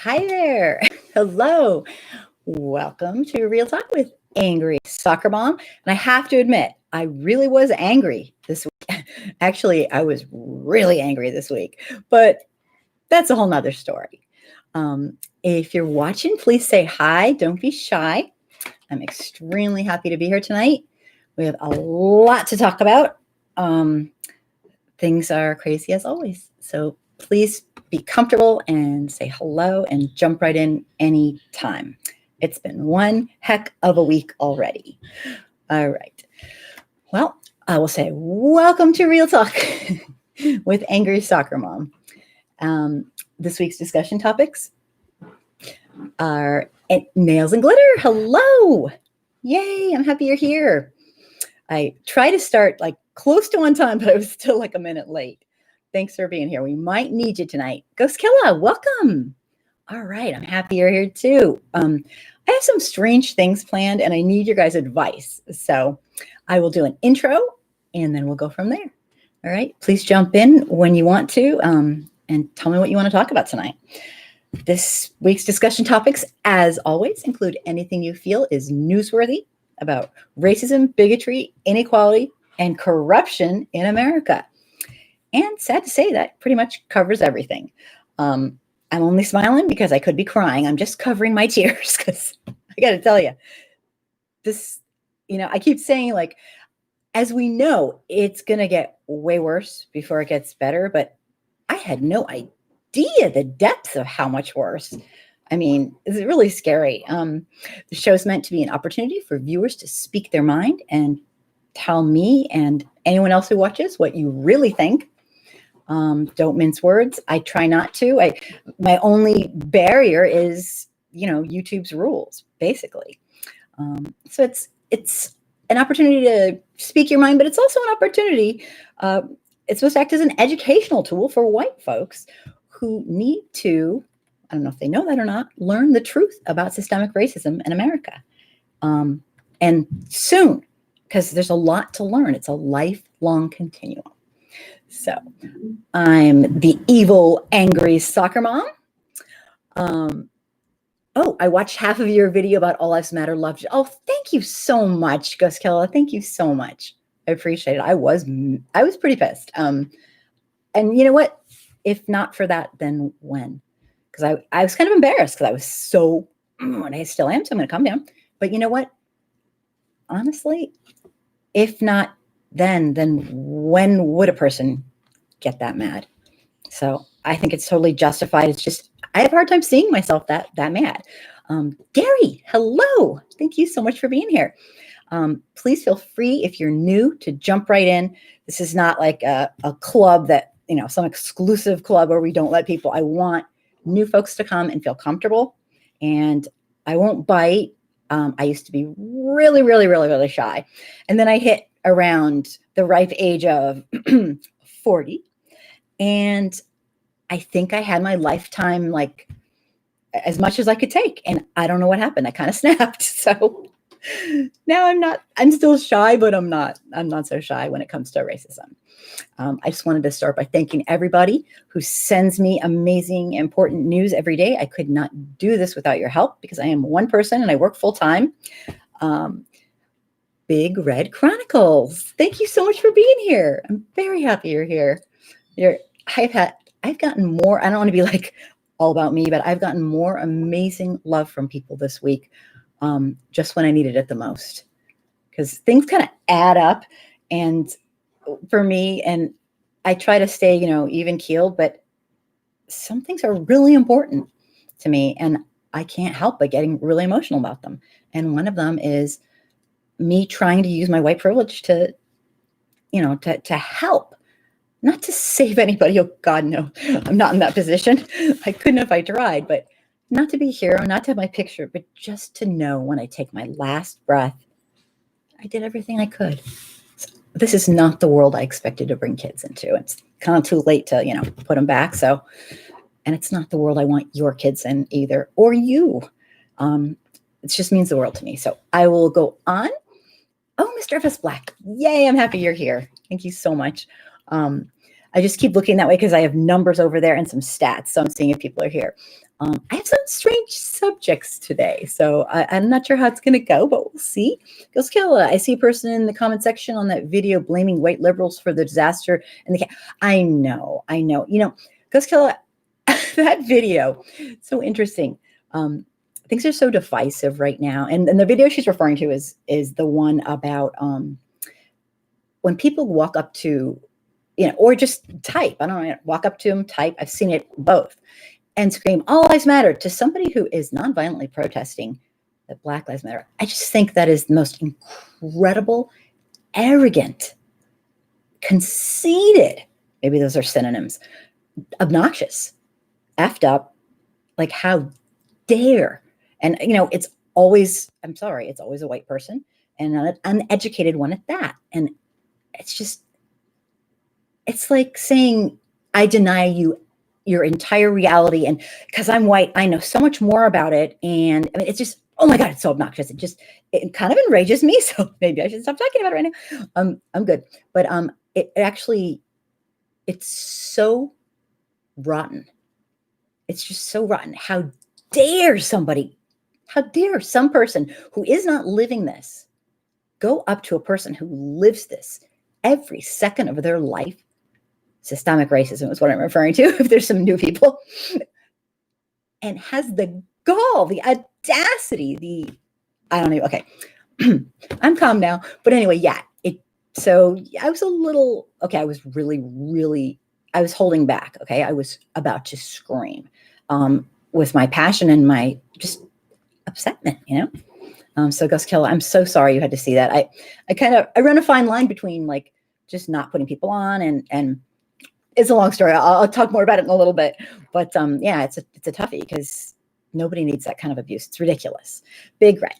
Hi there. Hello. Welcome to Real Talk with Angry Soccer Mom. And I have to admit, I really was angry this week. Actually, I was really angry this week, but that's a whole nother story. If you're watching, please say hi. Don't be shy. I'm extremely happy to be here tonight. We have a lot to talk about. Things are crazy as always. So please be comfortable and say hello and jump right in anytime. It's been one heck of a week already. All right. Well, I will say welcome to Real Talk with Angry Soccer Mom. This week's discussion topics are nails and glitter. Hello. Yay, I'm happy you're here. I try to start like close to on time, but I was still like a minute late. Thanks for being here. We might need you tonight. Ghost Killa, welcome. All right, I'm happy you're here too. I have some strange things planned and I need your guys' advice. So I will do an intro and then we'll go from there. All right, please jump in when you want to and tell me what you want to talk about tonight. This week's discussion topics, as always, include anything you feel is newsworthy about racism, bigotry, inequality, and corruption in America. And sad to say, that pretty much covers everything. I'm only smiling because I could be crying. I'm just covering my tears because I got to tell you, this, I keep saying like, as we know, it's going to get way worse before it gets better, but I had no idea the depth of how much worse. I mean, it's really scary. The show's meant to be an opportunity for viewers to speak their mind and tell me and anyone else who watches what you really think. Don't mince words. I try not to. My only barrier is, YouTube's rules, basically. So it's an opportunity to speak your mind, but it's also an opportunity. It's supposed to act as an educational tool for white folks who need to, I don't know if they know that or not, learn the truth about systemic racism in America. And soon, because there's a lot to learn. It's a lifelong continuum. So I'm the evil, angry soccer mom. I watched half of your video about All Lives Matter. Loved you. Oh, thank you so much, Gus Killa. Thank you so much. I appreciate it. I was pretty pissed. And you know what? If not for that, then when? Because I was kind of embarrassed because I was so, and I still am, so I'm going to calm down. But you know what? Honestly, if not then when would a person get that mad? So I think it's totally justified. It's just, I have a hard time seeing myself that mad. Gary, hello. Thank you so much for being here. Please feel free, if you're new, to jump right in. This is not like a club that, some exclusive club where we don't let people. I want new folks to come and feel comfortable, and I won't bite. I used to be really, really, really, really shy. And then I hit around the ripe age of 40. And I think I had my lifetime, like as much as I could take. And I don't know what happened. I kind of snapped. So now I'm still shy, but I'm not so shy when it comes to racism. I just wanted to start by thanking everybody who sends me amazing, important news every day. I could not do this without your help because I am one person and I work full time. Big Red Chronicles. Thank you so much for being here. I'm very happy you're here. I've gotten more, I don't want to be like all about me, but I've gotten more amazing love from people this week, just when I needed it the most. Because things kind of add up, and for me, and I try to stay, even keeled, but some things are really important to me, and I can't help but getting really emotional about them. And one of them is me trying to use my white privilege to help, not to save anybody. Oh God, no, I'm not in that position. I couldn't if I tried, but not to be a hero, not to have my picture, but just to know when I take my last breath, I did everything I could. This is not the world I expected to bring kids into. It's kind of too late to, put them back. So, and it's not the world I want your kids in either, or you. It just means the world to me. So I will go on. Oh, Mr. FS Black. Yay, I'm happy you're here. Thank you so much. I just keep looking that way because I have numbers over there and some stats. So I'm seeing if people are here. I have some strange subjects today, so I'm not sure how it's going to go, but we'll see. Ghost Killa, I see a person in the comment section on that video blaming white liberals for the disaster. And I know. Ghost Killa, that video, so interesting. Things are so divisive right now, and the video she's referring to is the one about when people walk up to, or just type. I don't know, walk up to them, type. I've seen it both. And scream, all lives matter, to somebody who is nonviolently protesting that Black Lives Matter. I just think that is the most incredible, arrogant, conceited, maybe those are synonyms, obnoxious, effed up, like how dare. And, it's always, I'm sorry, it's always a white person and an uneducated one at that. And it's like saying, I deny you your entire reality, and because I'm white, I know so much more about it. And I mean, it's just, oh my God, it's so obnoxious. It kind of enrages me. So maybe I should stop talking about it right now. I'm good. But it's so rotten. It's just so rotten. How dare some person who is not living this go up to a person who lives this every second of their life? Systemic racism is what I'm referring to, if there's some new people, and has the gall, the audacity, I don't even, okay. I'm calm now. But anyway, yeah. So I was a little, okay, I was really, I was holding back. Okay. I was about to scream with my passion and my just upsetment, So Ghost Killa, I'm so sorry you had to see that. I run a fine line between like just not putting people on and it's a long story. I'll talk more about it in a little bit, but yeah, it's a toughie because nobody needs that kind of abuse. It's ridiculous. Big Red.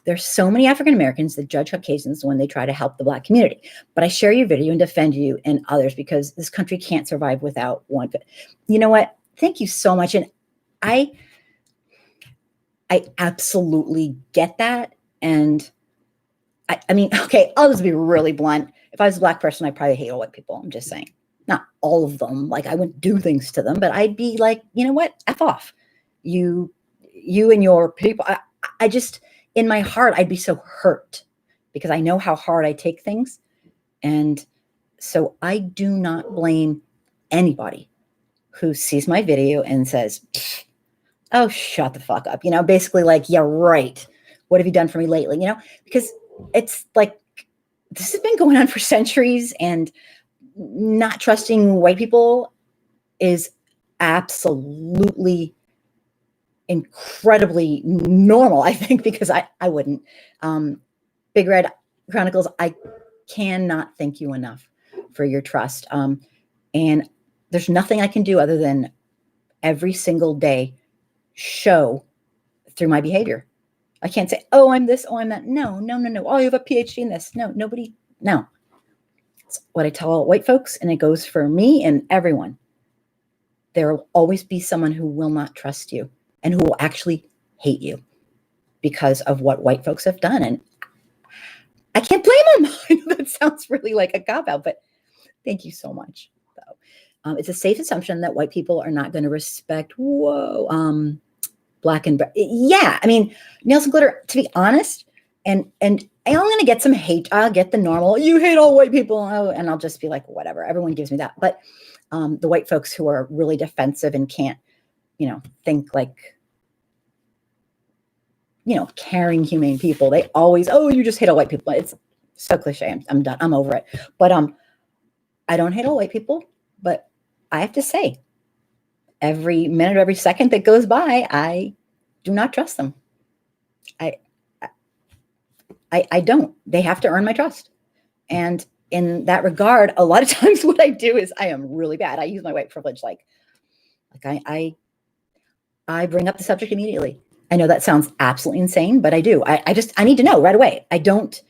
There's so many African Americans that judge Caucasians when they try to help the Black community. But I share your video and defend you and others because this country can't survive without one. You know what? Thank you so much. And I absolutely get that. And I mean, okay, I'll just be really blunt. If I was a Black person, I'd probably hate all white people. I'm just saying. Not all of them. Like I wouldn't do things to them, but I'd be like, you know what? F off. You and your people. I just, in my heart, I'd be so hurt because I know how hard I take things. And so I do not blame anybody who sees my video and says, oh, shut the fuck up. Basically like, yeah, right. What have you done for me lately? Because it's like, this has been going on for centuries, and not trusting white people is absolutely incredibly normal, I think, because I wouldn't. Big Red Chronicles, I cannot thank you enough for your trust. And there's nothing I can do other than every single day show through my behavior. I can't say, oh, I'm this, oh, I'm that. No. Oh, you have a PhD in this. No. It's what I tell all white folks, and it goes for me and everyone. There will always be someone who will not trust you and who will actually hate you because of what white folks have done. And I can't blame them. I know that sounds really like a cop-out, but thank you so much. So, it's a safe assumption that white people are not going to respect, Black and brown. Yeah, I mean, Nails and Glitter, to be honest, and I'm going to get some hate. I'll get the normal, you hate all white people. And I'll just be like, whatever. Everyone gives me that. But the white folks who are really defensive and can't, think like, caring, humane people, they always, oh, you just hate all white people. It's so cliche. I'm done. I'm over it. But I don't hate all white people. But I have to say, every minute, every second that goes by, I do not trust them. I don't. They have to earn my trust. And in that regard, a lot of times what I do is I am really bad. I use my white privilege. Like I bring up the subject immediately. I know that sounds absolutely insane, but I do. I need to know right away. I don't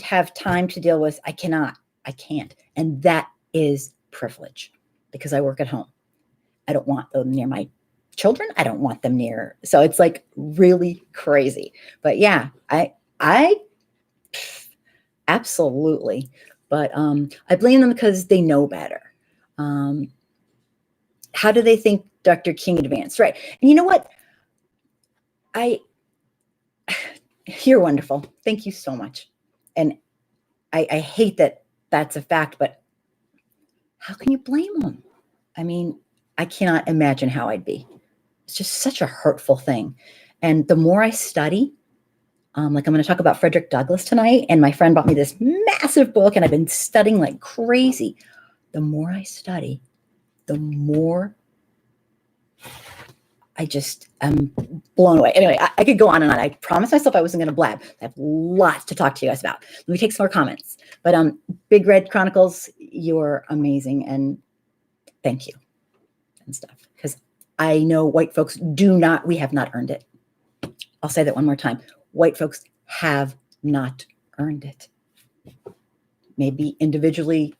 have time to deal with, I can't. And that is privilege because I work at home. I don't want them near my children. I don't want them near. So it's like really crazy. But yeah, I absolutely. but I blame them because they know better. How do they think Dr. King advanced? Right. And you know what? You're wonderful. Thank you so much. And I hate that that's a fact, but how can you blame them? I mean, I cannot imagine how I'd be. It's just such a hurtful thing. And the more I study, like I'm going to talk about Frederick Douglass tonight, and my friend bought me this massive book, and I've been studying like crazy. The more I study, the more I just am blown away. Anyway, I could go on and on. I promised myself I wasn't going to blab. I have lots to talk to you guys about. Let me take some more comments. But Big Red Chronicles, you're amazing, and thank you and stuff. Because I know white folks we have not earned it. I'll say that one more time. White folks have not earned it. Maybe individually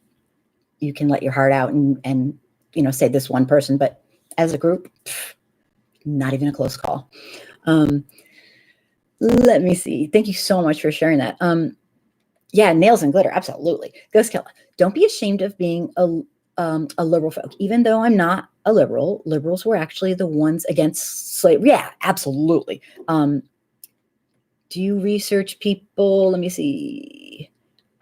you can let your heart out and say this one person, but as a group, not even a close call. Let me see. Thank you so much for sharing that. Yeah, nails and glitter. Absolutely. Ghost Killa. Don't be ashamed of being a liberal folk. Even though I'm not a liberal, liberals were actually the ones against slavery. Yeah, absolutely. Do you research people? Let me see.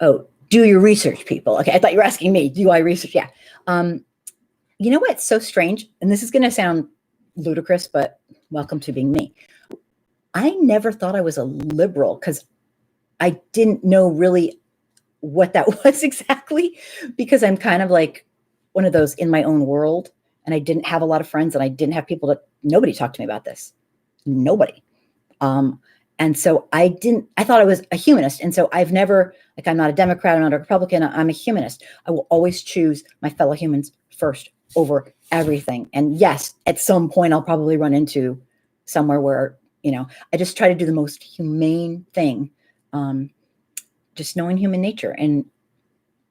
Oh, do you research people? Okay, I thought you were asking me. Do I research? Yeah. You know what's so strange? And this is going to sound ludicrous, but welcome to being me. I never thought I was a liberal because I didn't know really what that was exactly, because I'm kind of like one of those in my own world, and I didn't have a lot of friends, and I didn't have nobody talked to me about this. Nobody. And so I thought I was a humanist. And so I've never, like, I'm not a Democrat, I'm not a Republican, I'm a humanist. I will always choose my fellow humans first over everything. And yes, at some point I'll probably run into somewhere where, I just try to do the most humane thing. Just knowing human nature.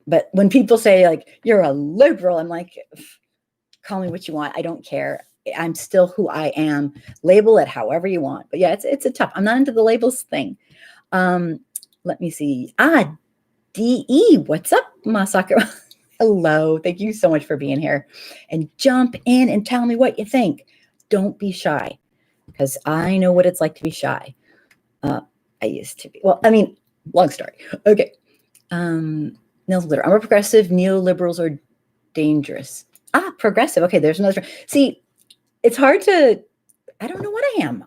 But when people say like, you're a liberal, I'm like, call me what you want. I don't care. I'm still who I am. Label it however you want. But yeah, it's a tough. I'm not into the labels thing. Let me see. DE, what's up, Masaka? Hello. Thank you so much for being here. And jump in and tell me what you think. Don't be shy, because I know what it's like to be shy. I used to be. Well, I mean, long story. Okay. Nils Glitter. I'm a progressive. Neoliberals are dangerous. Progressive. Okay, there's another. See, it's hard to, I don't know what I am.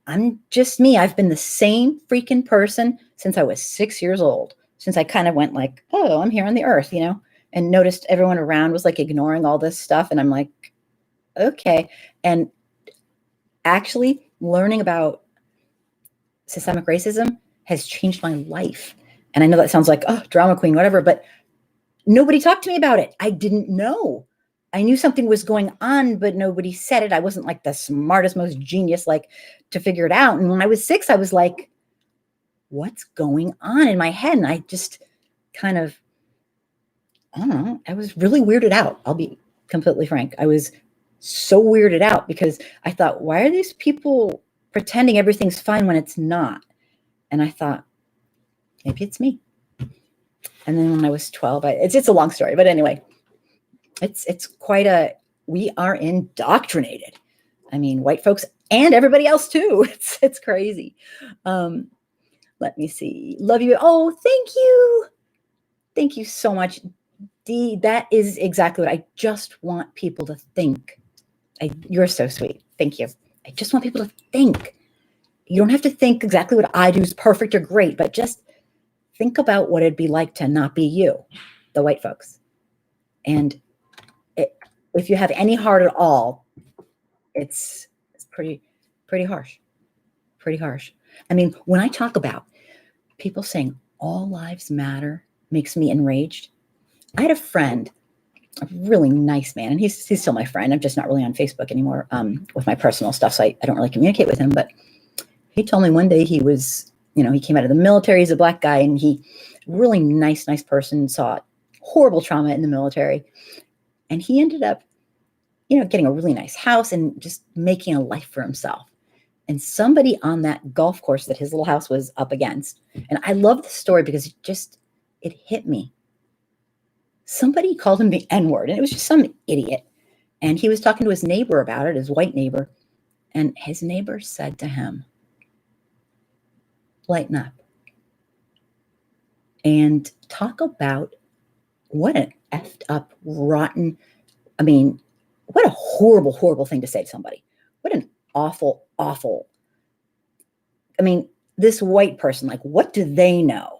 I'm just me. I've been the same freaking person since I was 6 years old, since I kind of went like, oh, I'm here on the earth, and noticed everyone around was like ignoring all this stuff. And I'm like, okay. And actually learning about systemic racism has changed my life. And I know that sounds like, oh, drama queen, whatever, but nobody talked to me about it. I didn't know. I knew something was going on, but nobody said it. I wasn't like the smartest, most genius, like, to figure it out. And when I was 6, I was like, what's going on in my head? And I just kind of, I don't know, I was really weirded out. I'll be completely frank. I was so weirded out because I thought, why are these people pretending everything's fine when it's not? And I thought, maybe it's me. And then when I was 12, it's a long story, but anyway, it's quite we are indoctrinated. I mean, white folks and everybody else too. It's crazy. Let me see. Love you. Oh, thank you. Thank you so much. Dee, that is exactly what I just want people to think. You're so sweet. Thank you. I just want people to think. You don't have to think exactly what I do is perfect or great, but just think about what it'd be like to not be you, the white folks. And if you have any heart at all, it's pretty harsh. Pretty harsh. I mean, when I talk about people saying all lives matter makes me enraged. I had a friend, a really nice man, and he's still my friend. I'm just not really on Facebook anymore with my personal stuff, so I don't really communicate with him. But he told me one day he was, he came out of the military. He's a black guy, and he, really nice person, saw horrible trauma in the military. And he ended up, getting a really nice house and just making a life for himself. And somebody on that golf course that his little house was up against. And I love the story because it hit me. Somebody called him the N-word, and it was just some idiot. And he was talking to his neighbor about it, his white neighbor. And his neighbor said to him, lighten up. And talk about what an effed up, rotten, I mean, what a horrible, horrible thing to say to somebody. What an awful, awful. I mean, this white person, like, what do they know?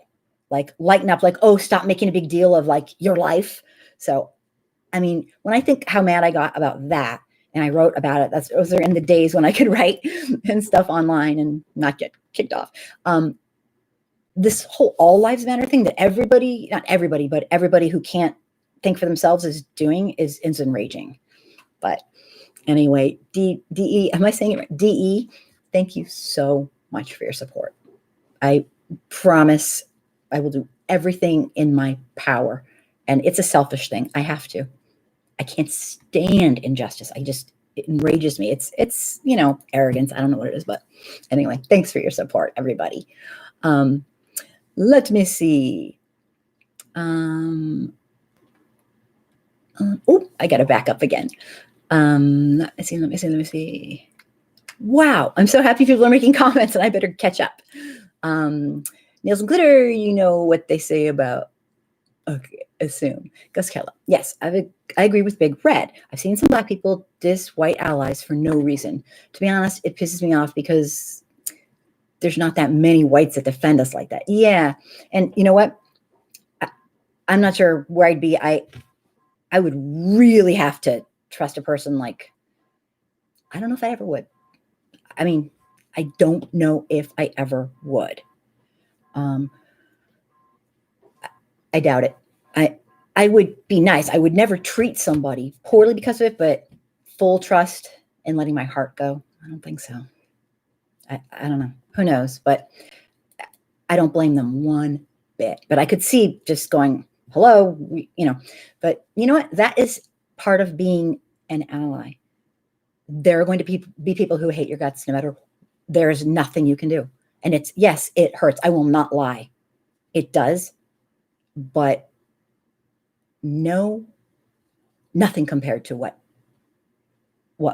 Like, lighten up, like, oh, stop making a big deal of like your life. So, I mean, when I think how mad I got about that, and I wrote about it, those are in the days when I could write and stuff online and not get kicked off. This whole all lives matter thing that everybody, not everybody, but everybody who can't think for themselves is doing is enraging. But anyway, DE, am I saying it right? DE, thank you so much for your support. I promise I will do everything in my power. And it's a selfish thing. I have to. I can't stand injustice. It enrages me. It's, arrogance. I don't know what it is, but anyway, thanks for your support, everybody. Let me see. I got to back up again. Let me see. Wow. I'm so happy people are making comments and I better catch up. Nails and glitter, you know what they say about, okay, assume. Gus Keller. Yes, I agree with Big Red. I've seen some Black people diss white allies for no reason. To be honest, it pisses me off because there's not that many whites that defend us like that. Yeah. And you know what? I'm not sure where I'd be. I would really have to trust a person like, I don't know if I ever would. I mean, I don't know if I ever would. I doubt it. I would be nice. I would never treat somebody poorly because of it, but full trust and letting my heart go, I don't think so. I don't know. Who knows? But I don't blame them one bit. But I could see just going, hello, But you know what? That is part of being an ally. There are going to be people who hate your guts no matter. There's nothing you can do. And yes, it hurts. I will not lie. It does. But nothing compared to what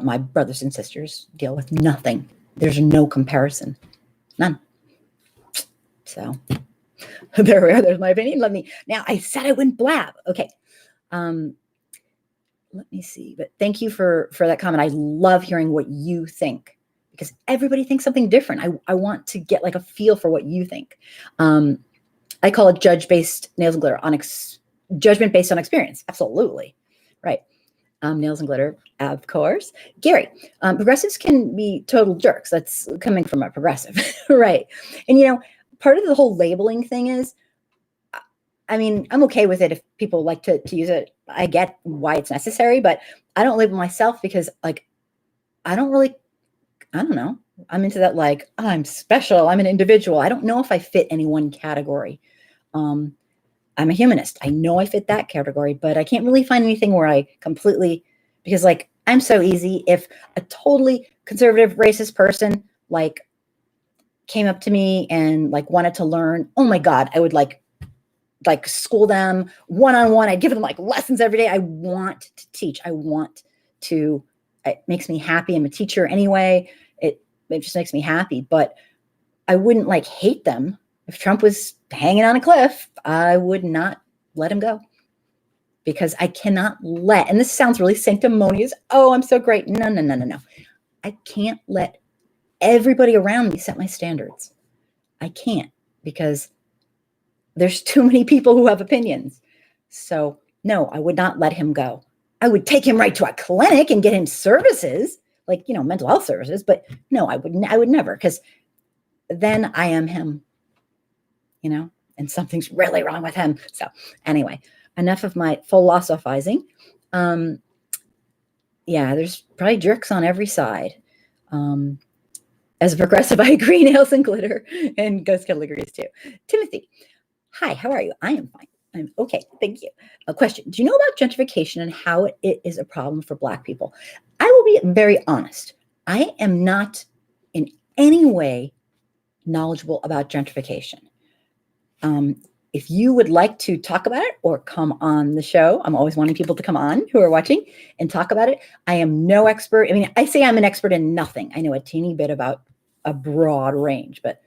my brothers and sisters deal with. Nothing. There's no comparison. None. So there's my opinion. Now I said I wouldn't blab. Okay. Let me see. But thank you for that comment. I love hearing what you think because everybody thinks something different. I want to get like a feel for what you think. I call it judgment-based nails and glitter judgment based on experience. Absolutely. Right. Nails and glitter, of course. Gary, progressives can be total jerks. That's coming from a progressive. Right. And, part of the whole labeling thing is, I mean, I'm okay with it if people like to use it. I get why it's necessary, but I don't label myself because like, I don't know. I'm into that. Like, I'm special. I'm an individual. I don't know if I fit any one category. I'm a humanist. I know I fit that category, but I can't really find anything where I completely, because like, I'm so easy. If a totally conservative racist person like came up to me and like wanted to learn, oh my God, I would like school them one-on-one. I'd give them like lessons every day. I want to teach. It makes me happy. I'm a teacher anyway. It just makes me happy, but I wouldn't like hate them. If Trump was hanging on a cliff, I would not let him go because I cannot and this sounds really sanctimonious. Oh, I'm so great. No. I can't let everybody around me set my standards. I can't because there's too many people who have opinions. So no, I would not let him go. I would take him right to a clinic and get him services like, mental health services, but no, I would never, because then I am him, and something's really wrong with him. So anyway, enough of my philosophizing. Yeah, there's probably jerks on every side. As a progressive, I agree, nails and glitter, and Ghost Kettle agrees too. Timothy, hi, how are you? I am fine. I'm okay, thank you. A question, do you know about gentrification and how it is a problem for Black people? I will be very honest. I am not in any way knowledgeable about gentrification. if you would like to talk about it or come on the show, I'm always wanting people to come on who are watching and talk about it. I am no expert. I mean, I say I'm an expert in nothing. I know a teeny bit about a broad range, but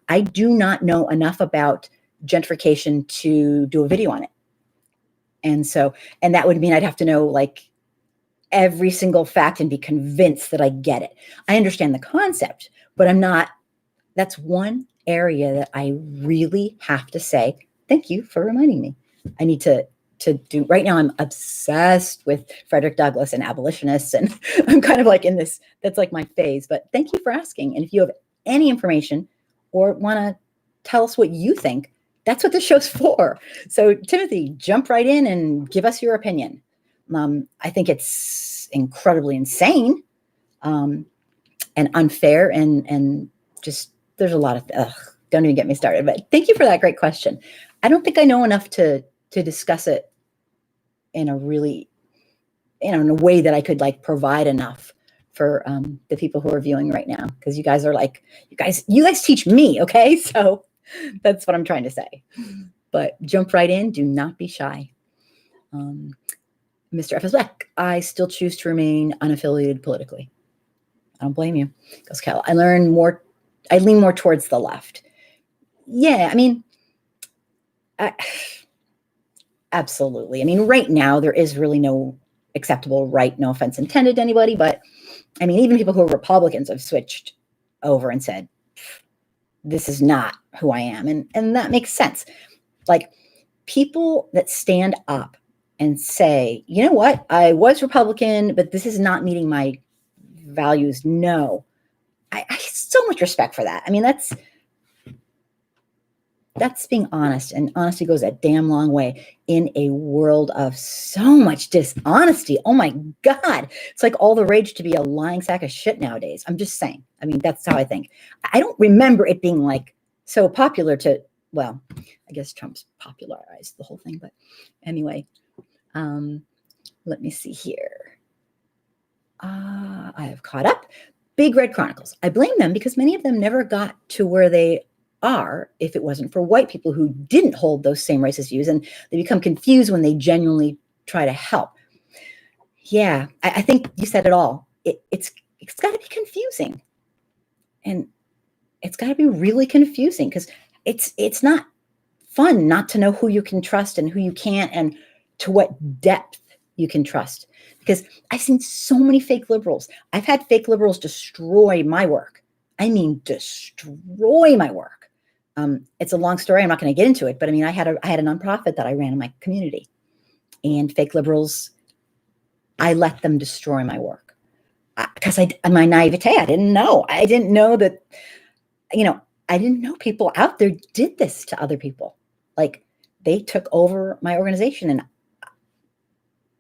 I do not know enough about gentrification to do a video on it. And that would mean I'd have to know like every single fact and be convinced that I get it. I understand the concept, but that's one area that I really have to say, thank you for reminding me. I need to do. Right now I'm obsessed with Frederick Douglass and abolitionists, and I'm kind of like in this, that's like my phase, but thank you for asking. And if you have any information or want to tell us what you think, that's what this show's for. So Timothy, jump right in and give us your opinion. I think it's incredibly insane and unfair and just, there's a lot of, don't even get me started, but thank you for that great question. I don't think I know enough to discuss it in a really, in a way that I could like provide enough for the people who are viewing right now. Cause you guys are like, you guys teach me. Okay. So that's what I'm trying to say, but jump right in. Do not be shy. Mr. F is back. I still choose to remain unaffiliated politically. I don't blame you. Goes Cal. I lean more towards the left. Yeah, I mean, absolutely. I mean, right now there is really no acceptable right, no offense intended to anybody, but I mean, even people who are Republicans have switched over and said, this is not who I am. And that makes sense. Like people that stand up and say, you know what, I was Republican, but this is not meeting my values. No, I so much respect for that. I mean, that's being honest, and honesty goes a damn long way in a world of so much dishonesty. Oh my God. It's like all the rage to be a lying sack of shit nowadays. I'm just saying. I mean, that's how I think. I don't remember it being like so popular well, I guess Trump's popularized the whole thing, but anyway, let me see here. I have caught up. Big Red Chronicles. I blame them because many of them never got to where they are if it wasn't for white people who didn't hold those same racist views, and they become confused when they genuinely try to help. Yeah, I think you said it all. It's got to be confusing, and it's got to be really confusing because it's not fun not to know who you can trust and who you can't, and to what depth you can trust. Because I've seen so many fake liberals. I've had fake liberals destroy my work. I mean, destroy my work. It's a long story. I'm not going to get into it, but I mean, I had a nonprofit that I ran in my community, and fake liberals, I let them destroy my work because my naivete, I didn't know that, I didn't know people out there did this to other people. Like they took over my organization, and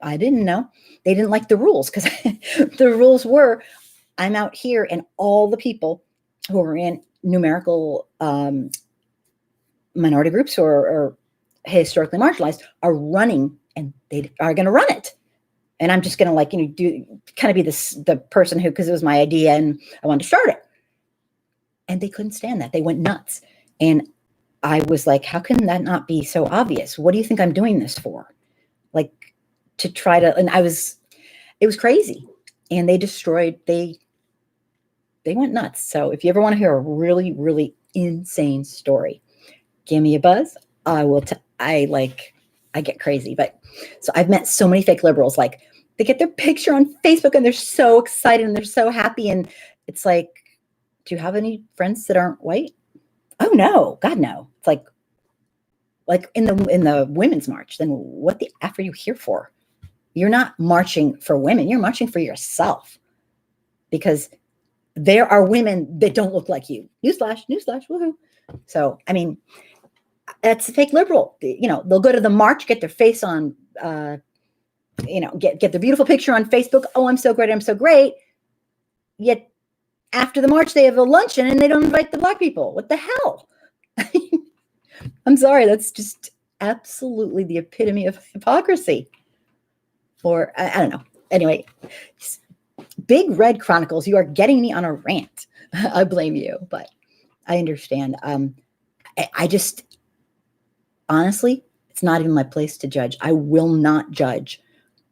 I didn't know. They didn't like the rules because the rules were, I'm out here and all the people who are in numerical minority groups who are historically marginalized are running, and they are going to run it. And I'm just going to be the person who, because it was my idea and I wanted to start it. And they couldn't stand that. They went nuts. And I was like, how can that not be so obvious? What do you think I'm doing this for? Like to try to, and it was crazy. And they went nuts. So if you ever want to hear a really, really insane story, give me a buzz. I will. I get crazy, but so I've met so many fake liberals. Like they get their picture on Facebook and they're so excited and they're so happy. And it's like, do you have any friends that aren't white? Oh no, God no. It's like in the women's march. Then what the F are you here for? You're not marching for women. You're marching for yourself, because there are women that don't look like you. Newsflash, woohoo. So, I mean, that's a fake liberal. They'll go to the march, get their face on, get their beautiful picture on Facebook. Oh, I'm so great. I'm so great. Yet after the march, they have a luncheon and they don't invite the Black people. What the hell? I'm sorry. That's just absolutely the epitome of hypocrisy. Or I don't know. Anyway, Big Red Chronicles, you are getting me on a rant. I blame you, but I understand. I just, honestly, it's not even my place to judge. I will not judge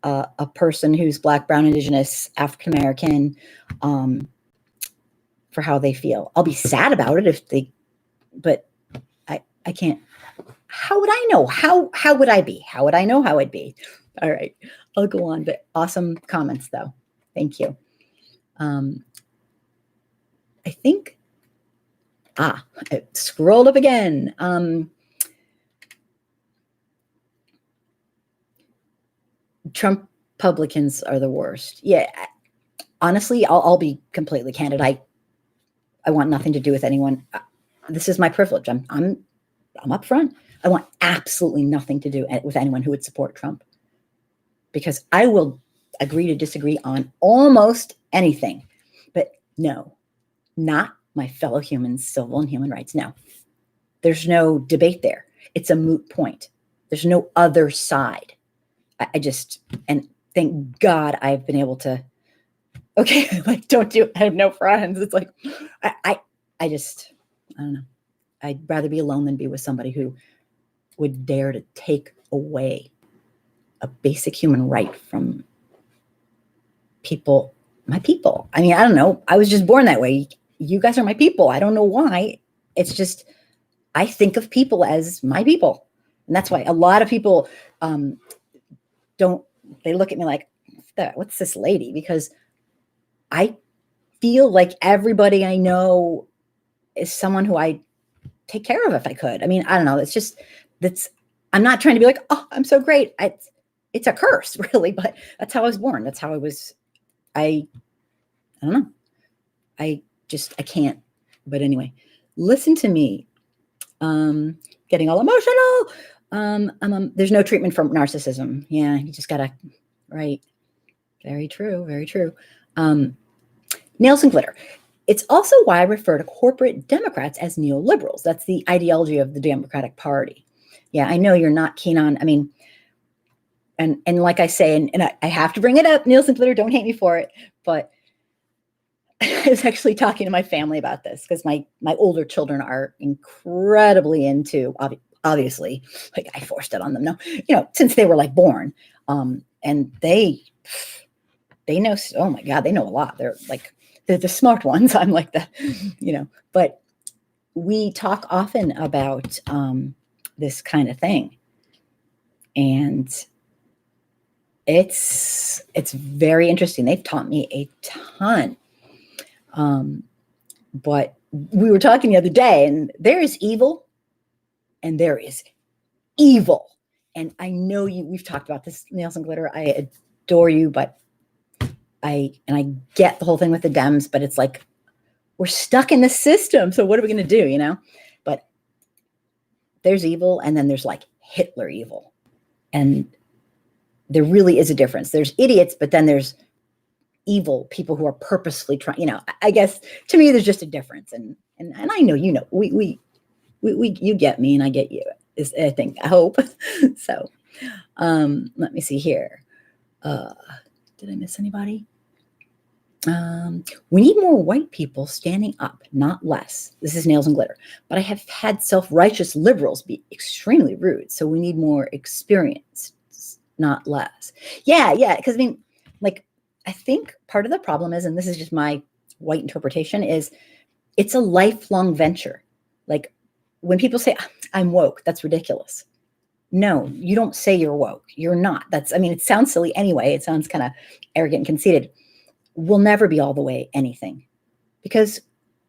a person who's Black, Brown, Indigenous, African American for how they feel. I'll be sad about it if they, but I can't. How would I know? How would I be? How would I know how I'd be? All right, I'll go on. But awesome comments, though. Thank you. I think. I scrolled up again. Trump Republicans are the worst. Yeah, honestly, I'll be completely candid. I want nothing to do with anyone. This is my privilege. I'm up front. I want absolutely nothing to do with anyone who would support Trump, because I will agree to disagree on almost anything, but no, not my fellow humans, civil and human rights. No, there's no debate there. It's a moot point. There's no other side. I just, and thank God I've been able to, okay, like, I have no friends. It's like, I don't know. I'd rather be alone than be with somebody who would dare to take away a basic human right from people, my people. I mean, I don't know. I was just born that way. You guys are my people. I don't know why. It's just, I think of people as my people. And that's why a lot of people they look at me like, what's this lady? Because I feel like everybody I know is someone who I take care of if I could. I mean, I don't know. I'm not trying to be like, oh, I'm so great. It's a curse, really, but that's how I was born. That's how I was. I don't know. I can't. But anyway, listen to me. Getting all emotional. There's no treatment for narcissism. Yeah, you just gotta, right. Very true. Very true. Nails and glitter. It's also why I refer to corporate Democrats as neoliberals. That's the ideology of the Democratic Party. Yeah, I know you're not keen on, I mean, and like I say, and I have to bring it up, nails and glitter, don't hate me for it, but I was actually talking to my family about this because my older children are incredibly into, obviously, like I forced it on them, no, since they were like born. And they know, oh my God, they know a lot. They're the smart ones. I'm like but we talk often about this kind of thing. And it's very interesting. They've taught me a ton. But we were talking the other day, and there is evil and there is evil. And I know we've talked about this, Nails and Glitter. I adore you, but I get the whole thing with the Dems, but it's like, we're stuck in the system. So what are we going to do, But there's evil, and then there's like Hitler evil. And there really is a difference. There's idiots, but then there's evil people who are purposefully trying, I guess to me, there's just a difference. And I know, we you get me and I get you, I hope. So, let me see here. Did I miss anybody? We need more white people standing up, not less. This is Nails and Glitter. But I have had self-righteous liberals be extremely rude. So we need more experience, not less. Yeah. Because I think part of the problem is, and this is just my white interpretation, is it's a lifelong venture. Like when people say, I'm woke, that's ridiculous. No, you don't say you're woke. You're not. It sounds silly anyway. It sounds kind of arrogant and conceited. We'll never be all the way anything because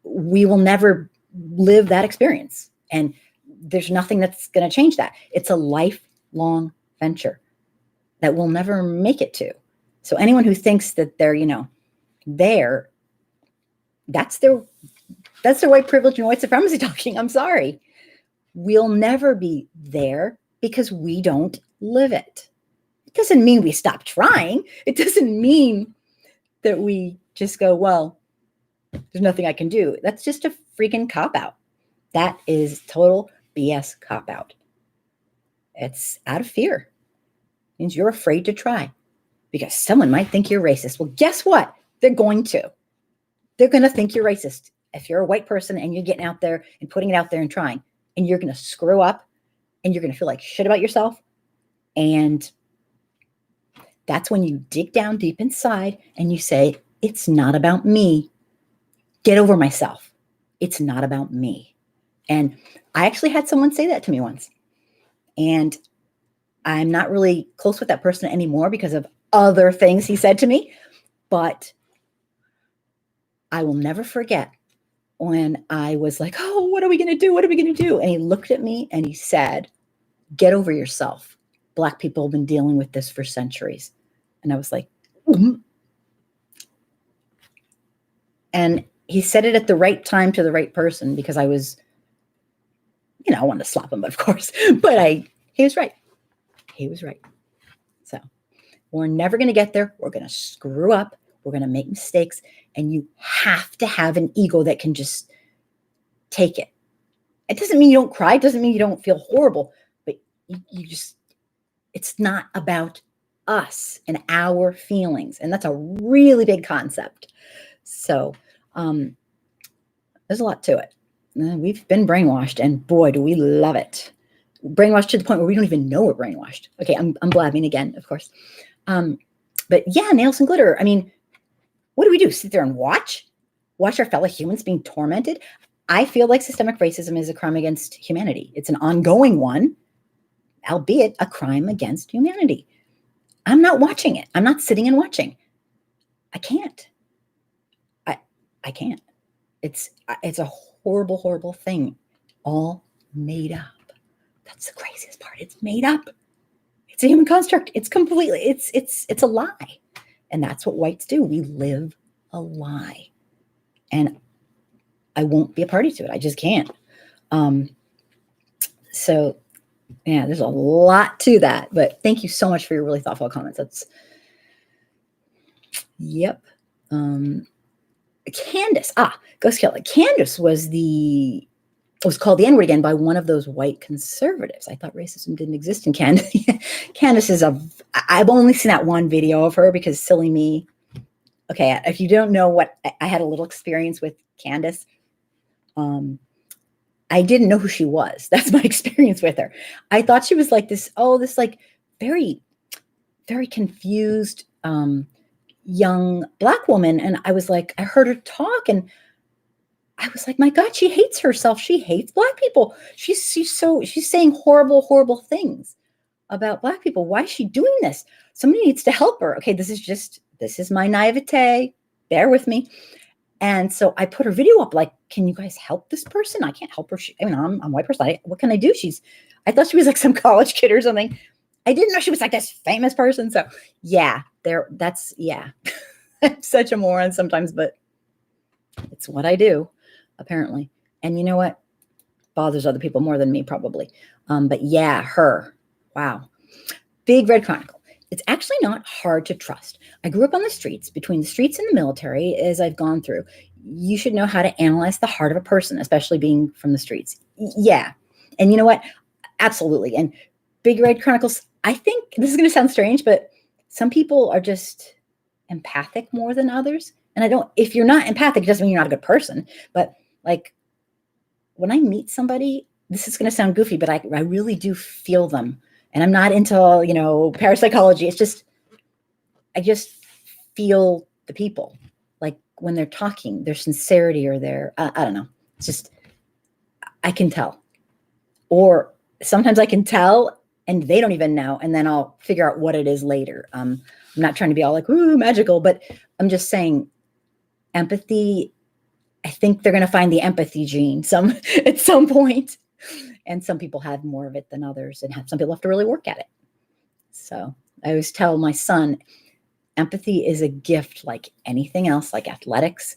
we will never live that experience. And there's nothing that's going to change that. It's a lifelong venture that we'll never make it to. So anyone who thinks that they're, there, that's their white privilege and white supremacy talking. I'm sorry. We'll never be there because we don't live it. It doesn't mean we stop trying. It doesn't mean that we just go, well, there's nothing I can do. That's just a freaking cop-out. That is total BS cop-out. It's out of fear. It means you're afraid to try because someone might think you're racist. Well, guess what? They're going to. They're going to think you're racist. If you're a white person and you're getting out there and putting it out there and trying, and you're going to screw up and you're going to feel like shit about yourself. And that's when you dig down deep inside and you say, it's not about me. Get over myself. It's not about me. And I actually had someone say that to me once. And I'm not really close with that person anymore because of other things he said to me. But I will never forget when I was like, oh, what are we going to do? What are we going to do? And he looked at me and he said, get over yourself. Black people have been dealing with this for centuries. And I was like, mm-hmm. And he said it at the right time to the right person, because I was, I wanted to slap him, but of course, he was right. He was right. So we're never going to get there. We're going to screw up. We're going to make mistakes. And you have to have an ego that can just take it. It doesn't mean you don't cry. It doesn't mean you don't feel horrible, but you just, it's not about us and our feelings. And that's a really big concept. So there's a lot to it. We've been brainwashed, and boy, do we love it. Brainwashed to the point where we don't even know we're brainwashed. Okay, I'm blabbing again, of course. But yeah, nails and glitter. I mean, what do we do? Sit there and watch our fellow humans being tormented? I feel like systemic racism is a crime against humanity. It's an ongoing one, albeit a crime against humanity. I'm not watching it. I'm not sitting and watching. I can't. I can't. It's a horrible, horrible thing. All made up. That's the craziest part. It's made up. It's a human construct. It's completely, it's a lie. And that's what whites do. We live a lie. And I won't be a party to it. I just can't. So yeah, there's a lot to that, but thank you so much for your really thoughtful comments. Yep. Candace, Ghost Killer. Candace was called the N-word again by one of those white conservatives. I thought racism didn't exist in Canada. Candace I've only seen that one video of her because silly me. Okay, if you don't know what, I had a little experience with Candace. I didn't know who she was. That's my experience with her. I thought she was like this like very, very confused young Black woman. And I was like, I heard her talk and I was like, my God, she hates herself. She hates Black people. She's saying horrible, horrible things about Black people. Why is she doing this? Somebody needs to help her. Okay, this is my naivete. Bear with me. And so I put her video up, like, can you guys help this person? I can't help her. I'm a white person. What can I do? I thought she was like some college kid or something. I didn't know she was like this famous person. So yeah, I'm such a moron sometimes, but it's what I do, apparently. And you know what? Bothers other people more than me, probably. But yeah, her. Wow. Big Red Chronicle. It's actually not hard to trust. I grew up on the streets, between the streets and the military, as I've gone through. You should know how to analyze the heart of a person, especially being from the streets. Yeah. And you know what? Absolutely. And Big Red Chronicles, I think this is going to sound strange, but some people are just empathic more than others. And if you're not empathic, it doesn't mean you're not a good person. But like when I meet somebody, this is going to sound goofy, but I really do feel them. And I'm not into, parapsychology. It's just, I just feel the people, like when they're talking, their sincerity or their, I don't know. It's just, I can tell. Or sometimes I can tell and they don't even know. And then I'll figure out what it is later. I'm not trying to be all like, ooh, magical, but I'm just saying empathy. I think they're going to find the empathy gene at some point. And some people have more of it than others, and some people have to really work at it. So I always tell my son, empathy is a gift like anything else, like athletics,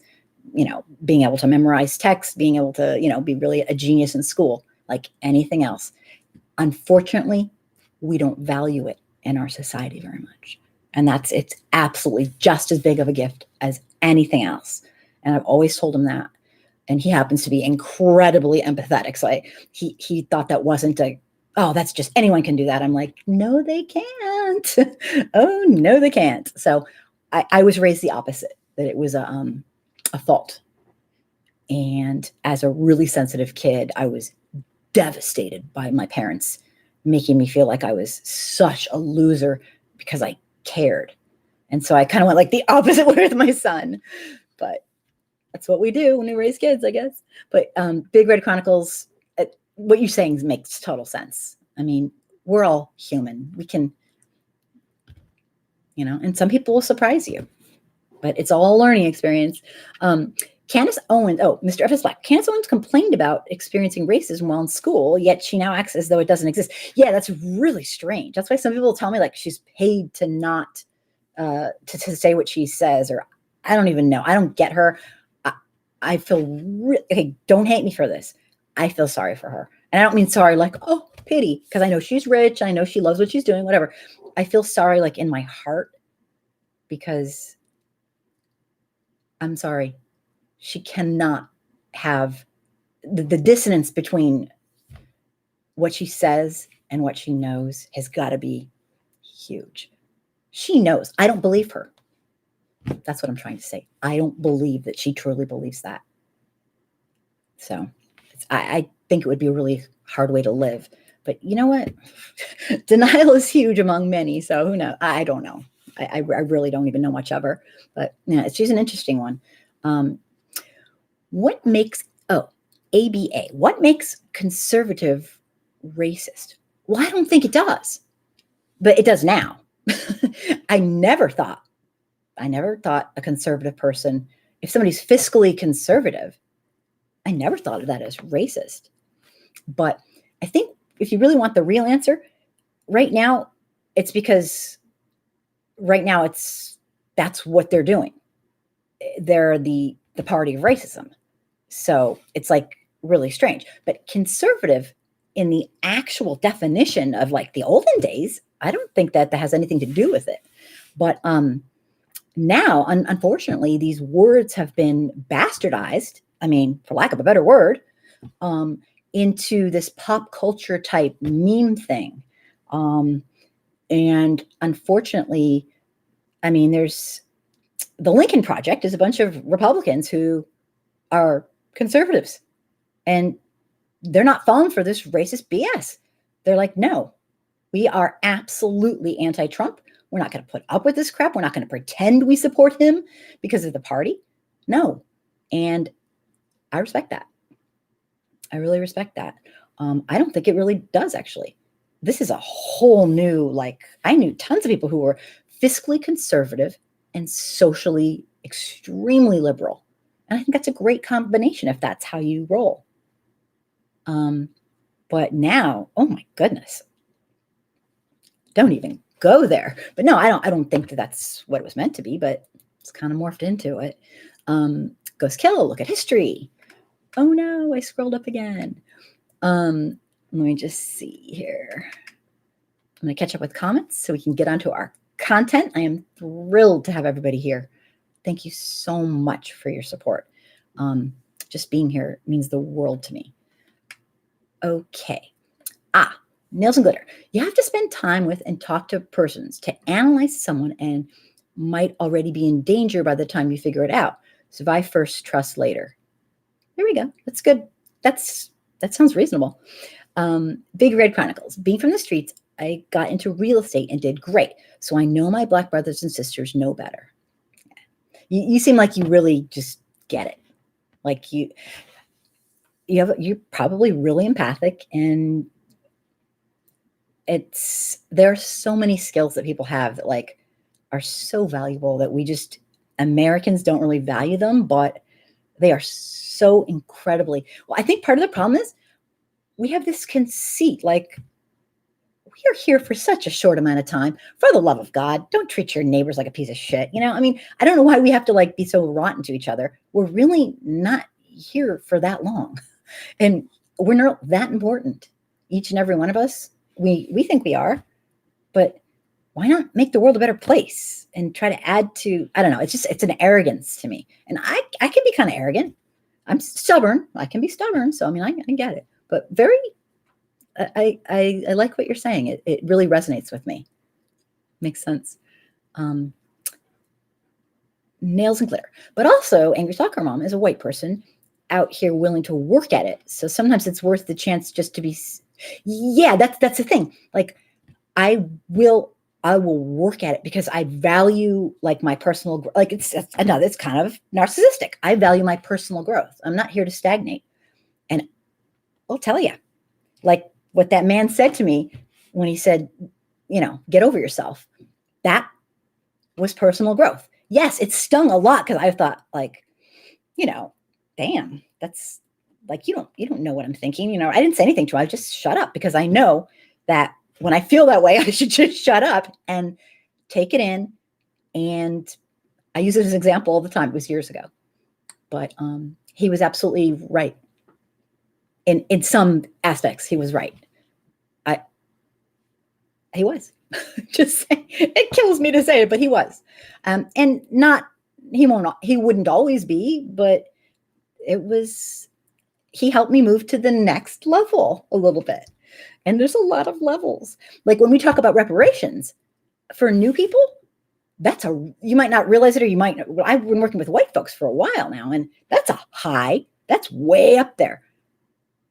being able to memorize text, being able to, be really a genius in school, like anything else. Unfortunately, we don't value it in our society very much. And it's absolutely just as big of a gift as anything else. And I've always told him that. And he happens to be incredibly empathetic. So he thought that wasn't that's just anyone can do that. I'm like, no, they can't. Oh, no, they can't. So I was raised the opposite, that it was a fault. And as a really sensitive kid, I was devastated by my parents making me feel like I was such a loser because I cared. And so I kind of went like the opposite way with my son. But that's what we do when we raise kids, I guess. But Big Red Chronicles, what you're saying makes total sense. I mean, we're all human. We can, and some people will surprise you, but it's all a learning experience. Candace Owens, Mr. F is Black. Candace Owens complained about experiencing racism while in school, yet she now acts as though it doesn't exist. Yeah, that's really strange. That's why some people tell me like she's paid to not, to say what she says, or I don't even know. I don't get her. I feel okay. Don't hate me for this. I feel sorry for her. And I don't mean sorry like, oh, pity, because I know she's rich. I know she loves what she's doing, whatever. I feel sorry like in my heart because I'm sorry. She cannot have the dissonance between what she says and what she knows has got to be huge. She knows. I don't believe her. That's what I'm trying to say. I don't believe that she truly believes that. So I think it would be a really hard way to live. But you know what? Denial is huge among many. So who knows? I don't know. I really don't even know much of her. But yeah, she's an interesting one. What makes, ABA, what makes conservative racist? Well, I don't think it does. But it does now. I never thought a conservative person, if somebody's fiscally conservative, I never thought of that as racist. But I think if you really want the real answer, right now, it's because right now that's what they're doing. They're the party of racism. So it's like really strange. But conservative in the actual definition of like the olden days, I don't think that has anything to do with it. But now, unfortunately, these words have been bastardized, I mean, for lack of a better word, into this pop culture type meme thing. And unfortunately, I mean, there's the Lincoln Project is a bunch of Republicans who are conservatives, and they're not falling for this racist BS. They're like, no, we are absolutely anti-Trump. We're not going to put up with this crap. We're not going to pretend we support him because of the party. No. And I respect that. I really respect that. I don't think it really does, actually. This is a whole new, like, I knew tons of people who were fiscally conservative and socially extremely liberal. And I think that's a great combination if that's how you roll. But now, oh my goodness, don't even go there. But no, I don't think that's what it was meant to be, but it's kind of morphed into it. Ghost Kill, look at history. Oh no, I scrolled up again. Let me just see here. I'm going to catch up with comments so we can get onto our content. I am thrilled to have everybody here. Thank you so much for your support. Just being here means the world to me. Okay. Nails and glitter. You have to spend time with and talk to persons to analyze someone and might already be in danger by the time you figure it out. Survive first, trust later. There we go. That's good. That sounds reasonable. Big Red Chronicles. Being from the streets, I got into real estate and did great. So I know my Black brothers and sisters know better. You seem like you really just get it. Like you're probably really empathic, and there are so many skills that people have that like are so valuable that Americans don't really value them, but they are so incredibly, well, I think part of the problem is we have this conceit, like we are here for such a short amount of time. For the love of God, don't treat your neighbors like a piece of shit. I mean, I don't know why we have to like be so rotten to each other. We're really not here for that long. And we're not that important. Each and every one of us, we think we are, but why not make the world a better place and try to add to, I don't know. It's an arrogance to me. And I can be kind of arrogant. I'm stubborn. I can be stubborn. So, I mean, I get it, but I like what you're saying. It really resonates with me. Makes sense. Nails and glitter, but also Angry Soccer Mom is a white person out here willing to work at it. So sometimes it's worth the chance just to be Yeah, that's the thing. Like I will work at it because I value like my personal like it's another it's kind of narcissistic. I value my personal growth. I'm not here to stagnate. And I'll tell you, like what that man said to me when he said, get over yourself. That was personal growth. Yes, it stung a lot because I thought like, damn, that's like you don't know what I'm thinking. I didn't say anything to him. I just shut up because I know that when I feel that way, I should just shut up and take it in. And I use it as an example all the time. It was years ago. But he was absolutely right. In some aspects, he was right. He was. Just saying. It kills me to say it, but he was. And he wouldn't always be, but he helped me move to the next level a little bit. And there's a lot of levels. Like when we talk about reparations for new people, you might not realize it, or you might not. I've been working with white folks for a while now, and that's that's way up there.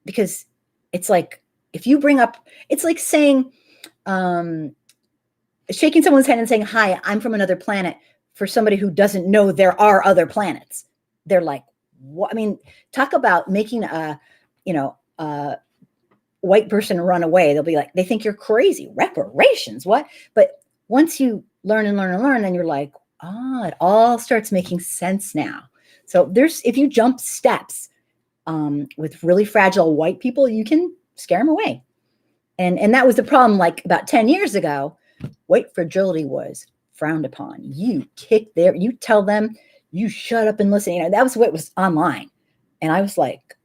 Because it's like, if you bring up, it's like saying, shaking someone's hand and saying, hi, I'm from another planet, for somebody who doesn't know there are other planets. They're like, what? I mean, talk about making a white person run away. They'll be like, they think you're crazy. Reparations, what? But once you learn and learn and learn, then you're like, it all starts making sense now. So if you jump steps with really fragile white people, you can scare them away. And that was the problem. Like about 10 years ago, white fragility was frowned upon. You tell them, you shut up and listen. That was what was online. And I was like,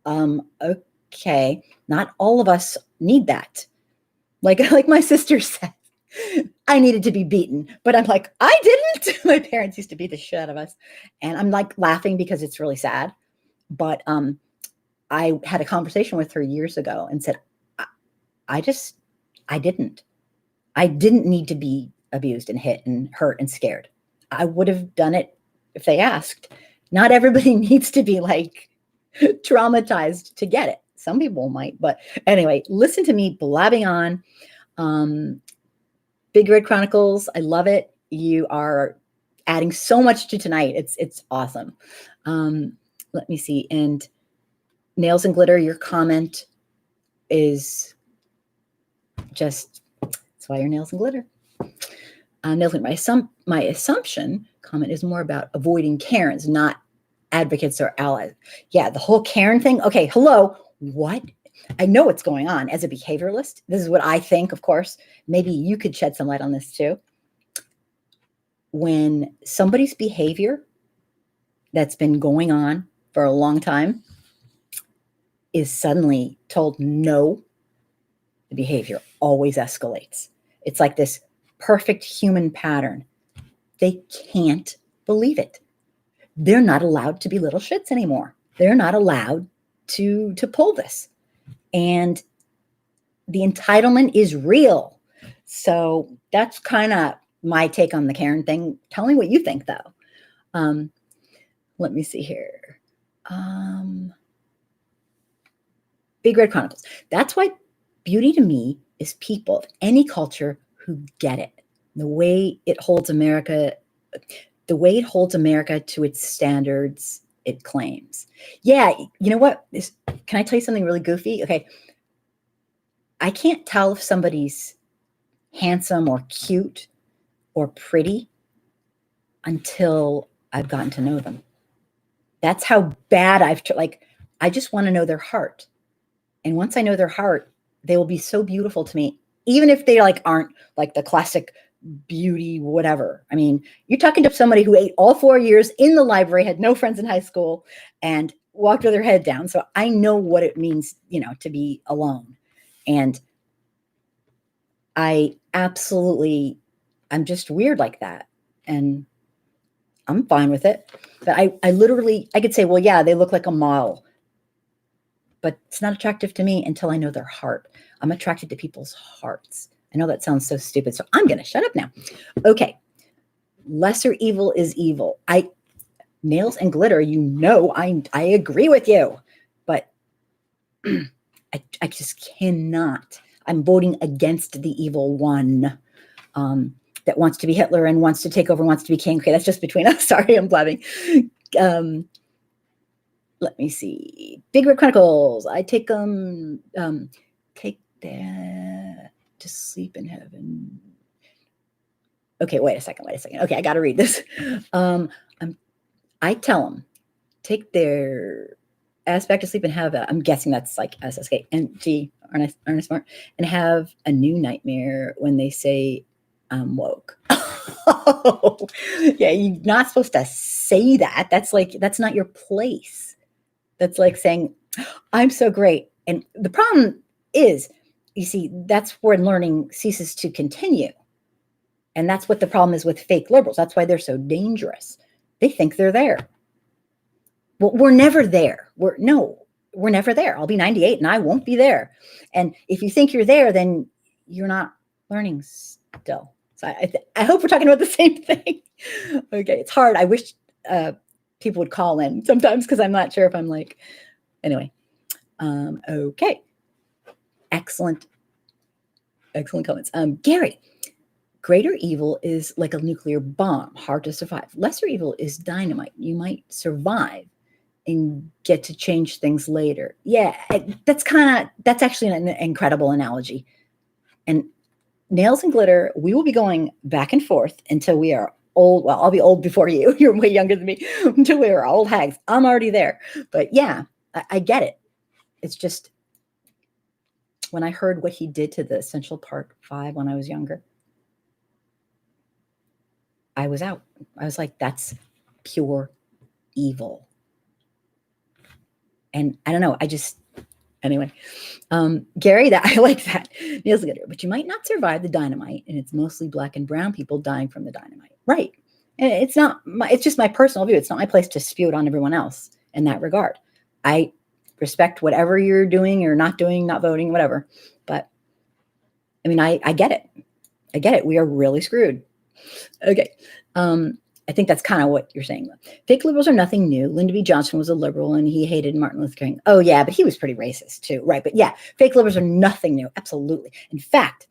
okay, not all of us need that. Like my sister said, I needed to be beaten, but I'm like, I didn't. My parents used to beat the shit out of us. And I'm like laughing because it's really sad. But I had a conversation with her years ago and said, I didn't need to be abused and hit and hurt and scared. I would have done it if they asked. Not everybody needs to be like traumatized to get it. Some people might, but anyway, listen to me blabbing on. Big Red Chronicles, I love it. You are adding so much to tonight. It's awesome. Let me see. And Nails and Glitter, your comment is just, that's why you're Nails and Glitter. Nails and my assumption comment is more about avoiding Karens, not advocates or allies. Yeah, the whole Karen thing. Okay, hello. What? I know what's going on as a behavioralist. This is what I think, of course. Maybe you could shed some light on this too. When somebody's behavior that's been going on for a long time is suddenly told no, the behavior always escalates. It's like this perfect human pattern. They can't believe it. They're not allowed to be little shits anymore. They're not allowed to pull this. And the entitlement is real. So that's kind of my take on the Karen thing. Tell me what you think, though. Let me see here. Big Red Chronicles. That's why beauty to me is people of any culture who get it. The way it holds America to its standards it claims. Yeah, you know what? Can I tell you something really goofy? Okay. I can't tell if somebody's handsome or cute or pretty until I've gotten to know them. That's how bad I just want to know their heart. And once I know their heart, they will be so beautiful to me, even if they aren't like the classic beauty, whatever. I mean, you're talking to somebody who ate all 4 years in the library, had no friends in high school, and walked with their head down. So I know what it means, to be alone. And I'm just weird like that. And I'm fine with it. But I could say, well, yeah, they look like a model. But it's not attractive to me until I know their heart. I'm attracted to people's hearts. I know that sounds so stupid, so I'm going to shut up now. Okay. Lesser evil is evil. Nails and Glitter, I agree with you. But I just cannot. I'm voting against the evil one that wants to be Hitler and wants to take over, wants to be king. Okay, that's just between us. Sorry, I'm blabbing. Let me see. Big Red Chronicles. I take take that to sleep in heaven. Okay, wait a second. Okay, I got to read this. I tell them, take their ass back to sleep and have I'm guessing that's like SSK and G, aren't I smart? And have a new nightmare when they say I'm woke. Oh, yeah, you're not supposed to say that. That's not your place. That's like saying, I'm so great. And the problem is, you see, that's where learning ceases to continue. And that's what the problem is with fake liberals. That's why they're so dangerous. They think they're there. Well, we're never there. We're never there. I'll be 98 and I won't be there. And if you think you're there, then you're not learning still. So I hope we're talking about the same thing. Okay, it's hard. I wish people would call in sometimes because I'm not sure if I'm like, anyway. Okay. Excellent comments. Gary, greater evil is like a nuclear bomb, hard to survive. Lesser evil is dynamite. You might survive and get to change things later. Yeah, that's actually an incredible analogy. And nails and glitter, we will be going back and forth until we are old. Well, I'll be old before you. You're way younger than me. Until we are old hags. I'm already there. But yeah, I get it. It's just when I heard what he did to the Essential Part 5 when I was younger, I was out. I was like, that's pure evil. And I don't know. Anyway, Gary, that I like that. Nails glitter, but you might not survive the dynamite, and it's mostly black and brown people dying from the dynamite. Right. And it's just my personal view. It's not my place to spew it on everyone else in that regard. I respect whatever you're doing or not doing, not voting, whatever. But I mean, I get it. I get it. We are really screwed. Okay. I think that's kind of what you're saying. Fake liberals are nothing new. Lyndon B. Johnson was a liberal and he hated Martin Luther King. Oh, yeah, but he was pretty racist too. Right. But yeah, fake liberals are nothing new. Absolutely. In fact,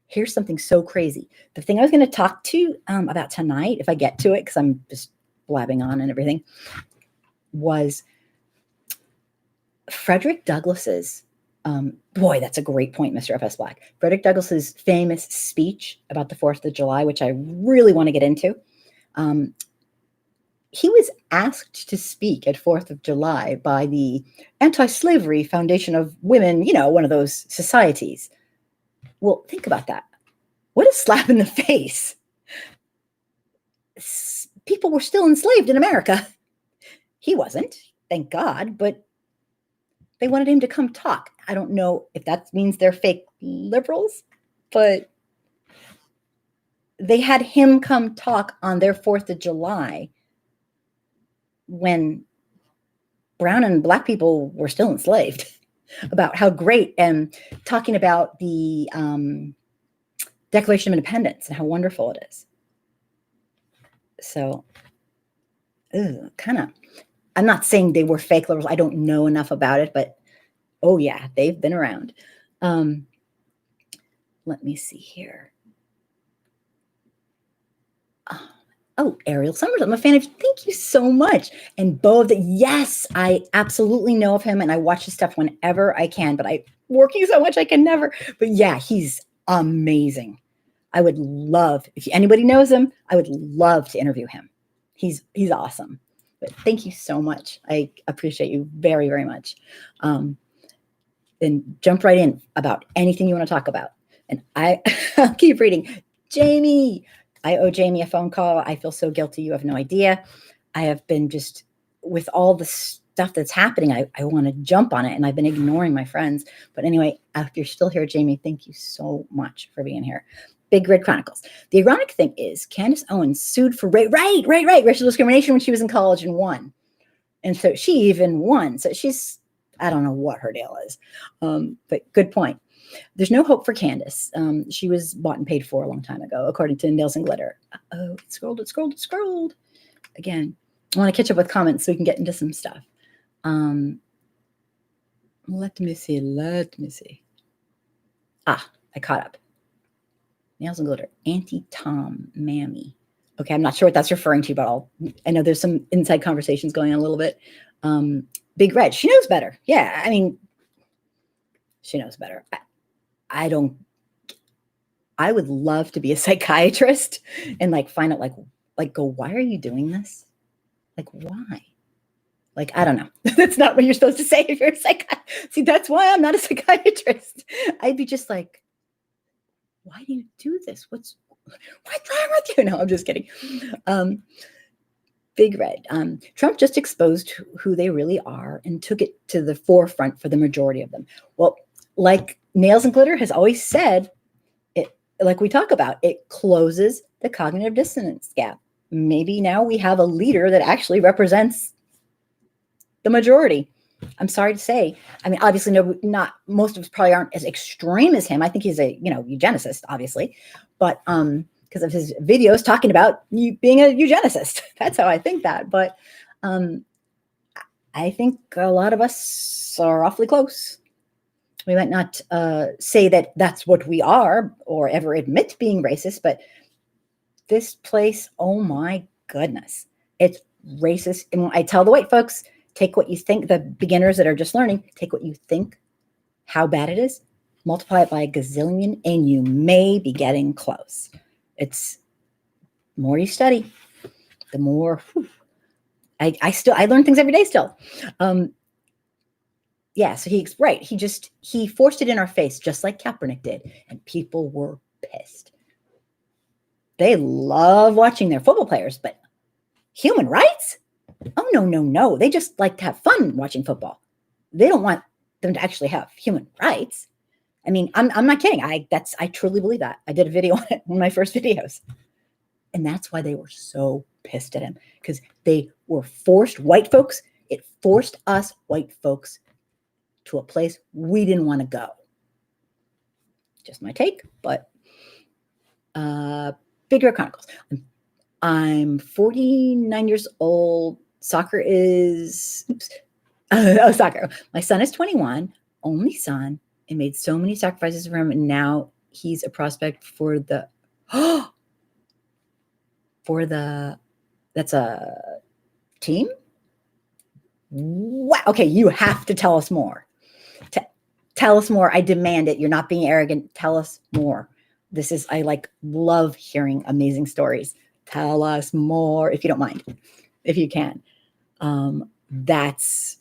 here's something so crazy. The thing I was going to talk to you about tonight, if I get to it, because I'm just blabbing on and everything, was Frederick Douglass's, boy, that's a great point, Mr. F.S. Black. Frederick Douglass's famous speech about the 4th of July, which I really want to get into. He was asked to speak at 4th of July by the Anti-Slavery Foundation of Women, one of those societies. Well, think about that. What a slap in the face. People were still enslaved in America. He wasn't, thank God, but they wanted him to come talk. I don't know if that means they're fake liberals, but they had him come talk on their 4th of July when brown and black people were still enslaved, about how great, and talking about the Declaration of Independence and how wonderful it is. So, I'm not saying they were fake liberals. I don't know enough about it, but oh yeah, they've been around. Let me see here. Oh, Ariel Summers, I'm a fan of you. Thank you so much. And Bo, yes, I absolutely know of him and I watch his stuff whenever I can, but I'm working so much I can never. But yeah, he's amazing. I would love, if anybody knows him, I would love to interview him. He's awesome. But thank you so much. I appreciate you very, very much. Then jump right in about anything you want to talk about. And I'll keep reading. Jamie, I owe Jamie a phone call. I feel so guilty. You have no idea. I have been just, with all the stuff that's happening, I want to jump on it. And I've been ignoring my friends. But anyway, if you're still here, Jamie, thank you so much for being here. Big Red Chronicles. The ironic thing is Candace Owens sued for racial discrimination when she was in college and won. And so she even won. So she's, I don't know what her deal is. But good point. There's no hope for Candace. She was bought and paid for a long time ago, according to Nails and Glitter. Oh, it scrolled. Again, I want to catch up with comments so we can get into some stuff. Let's Let me see. Let me see. Ah, I caught up. Nails and glitter. Auntie Tom, Mammy. Okay, I'm not sure what that's referring to, but I know there's some inside conversations going on a little bit. Big Red. She knows better. Yeah, I mean, she knows better. I don't. I would love to be a psychiatrist and like find out like go, why are you doing this? Like, why? Like, I don't know. That's not what you're supposed to say if you're a psychiatrist. See, that's why I'm not a psychiatrist. I'd be just like, why do you do this? What's wrong with you? No, I'm just kidding. Big Red. Trump just exposed who they really are and took it to the forefront for the majority of them. Well, like Nails and Glitter has always said, it, like we talk about, it closes the cognitive dissonance gap. Maybe now we have a leader that actually represents the majority. I'm sorry to say. I mean, obviously, not most of us probably aren't as extreme as him. I think he's a eugenicist, obviously, but because of his videos talking about you being a eugenicist, that's how I think that. But I think a lot of us are awfully close. We might not say that that's what we are or ever admit being racist, but this place, oh my goodness, it's racist. And I tell the white folks, take what you think, the beginners that are just learning, take what you think, how bad it is, multiply it by a gazillion, and you may be getting close. It's the more you study, the more, I learn things every day still. Yeah, so he forced it in our face, just like Kaepernick did, and people were pissed. They love watching their football players, but human rights? Oh, no. They just like to have fun watching football. They don't want them to actually have human rights. I mean, I'm not kidding. I truly believe that. I did a video on it, one of my first videos. And that's why they were so pissed at him, because they were forced, white folks, it forced us white folks to a place we didn't want to go. Just my take, but Big Red Chronicles. I'm 49 years old. Soccer is, soccer. My son is 21, only son, and made so many sacrifices for him. And now he's a prospect for the, that's a team? Wow. Okay, you have to tell us more. Tell us more. I demand it. You're not being arrogant. Tell us more. I love hearing amazing stories. Tell us more if you don't mind, if you can. That's,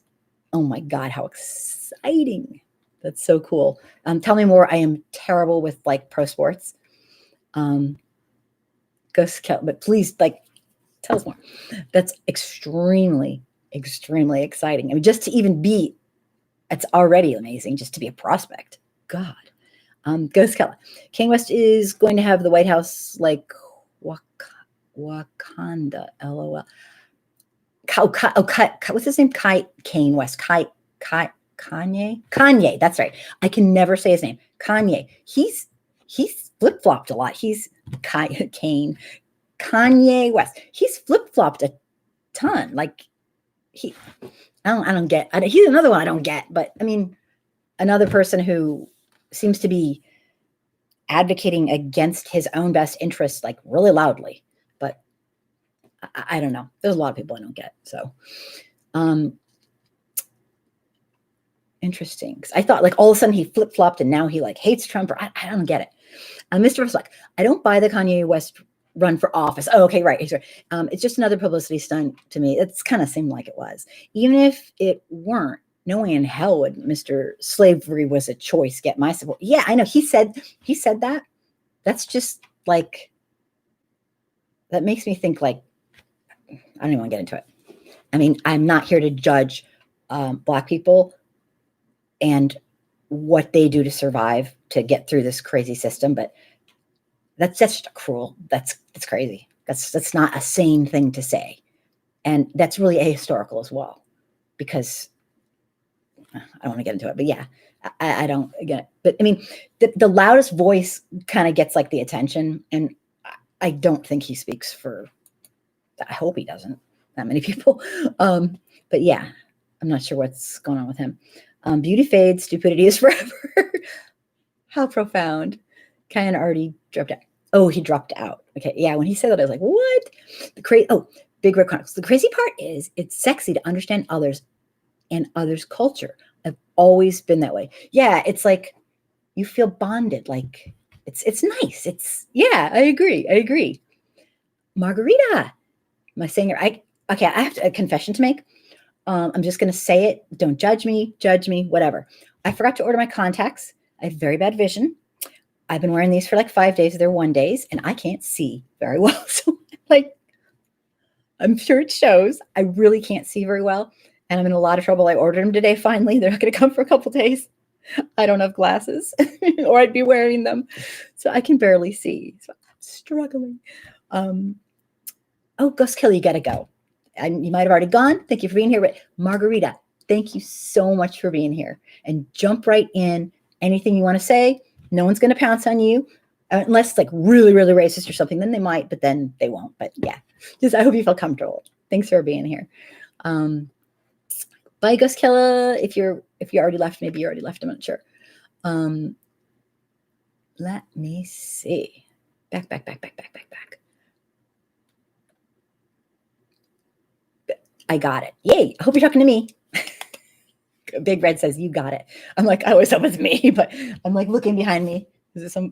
oh my God, how exciting. That's so cool. Tell me more. I am terrible with pro sports. But please tell us more. That's extremely, extremely exciting. I mean, just to even be, it's already amazing just to be a prospect. God. Ghost Kella. Kanye West is going to have the White House like Wakanda. LOL. What's his name? Kanye West. Kanye. That's right. I can never say his name. Kanye. He's flip flopped a lot. He's Kanye West. He's flip flopped a ton. I don't get. He's another one I don't get. But I mean, another person who seems to be advocating against his own best interests really loudly. But I don't know. There's a lot of people I don't get. So interesting. Because I thought all of a sudden he flip-flopped and now he hates Trump. Or I don't get it. Mr. Russell, I don't buy the Kanye West run for office. Oh, okay, right. It's just another publicity stunt to me. It's kind of seemed like it was. Even if it weren't, no way in hell would Mr. Slavery was a choice get my support. Yeah, I know. He said that. That's just that makes me think I don't even want to get into it. I mean, I'm not here to judge Black people and what they do to survive to get through this crazy system, but that's just cruel. That's crazy. That's not a sane thing to say. And that's really ahistorical as well, because I don't want to get into it, but yeah, I don't get it. But I mean, the loudest voice kind of gets the attention, and I don't think he speaks for, I hope he doesn't, that many people. But yeah, I'm not sure what's going on with him. Beauty fades, stupidity is forever. How profound. Ken already dropped out. Oh, he dropped out. Okay, yeah, when he said that, I was like, what? Big Red Chronicles. The crazy part is it's sexy to understand others and others' culture. I've always been that way. Yeah, it's like you feel bonded. Like it's nice. I agree. Margarita. Am I saying it right? Okay, I have a confession to make. I'm just going to say it. Don't judge me, whatever. I forgot to order my contacts. I have very bad vision. I've been wearing these for like 5 days. They're 1 days, and I can't see very well. So, like, I'm sure it shows. I really can't see very well, and I'm in a lot of trouble. I ordered them today. Finally, they're not going to come for a couple days. I don't have glasses, or I'd be wearing them, so I can barely see. So I'm struggling. Ghost Killer, you got to go. You might have already gone. Thank you for being here. But Margarita, thank you so much for being here. And jump right in. Anything you want to say, no one's going to pounce on you. Unless it's like really, really racist or something, then they might, but then they won't. But yeah, just I hope you feel comfortable. Thanks for being here. Bye, Ghost Killer. If you already left, maybe you already left. I'm not sure. Let me see. Back. I got it. Yay. I hope you're talking to me. Big Red says, you got it. I'm like, I always hope it's me, but I'm like looking behind me.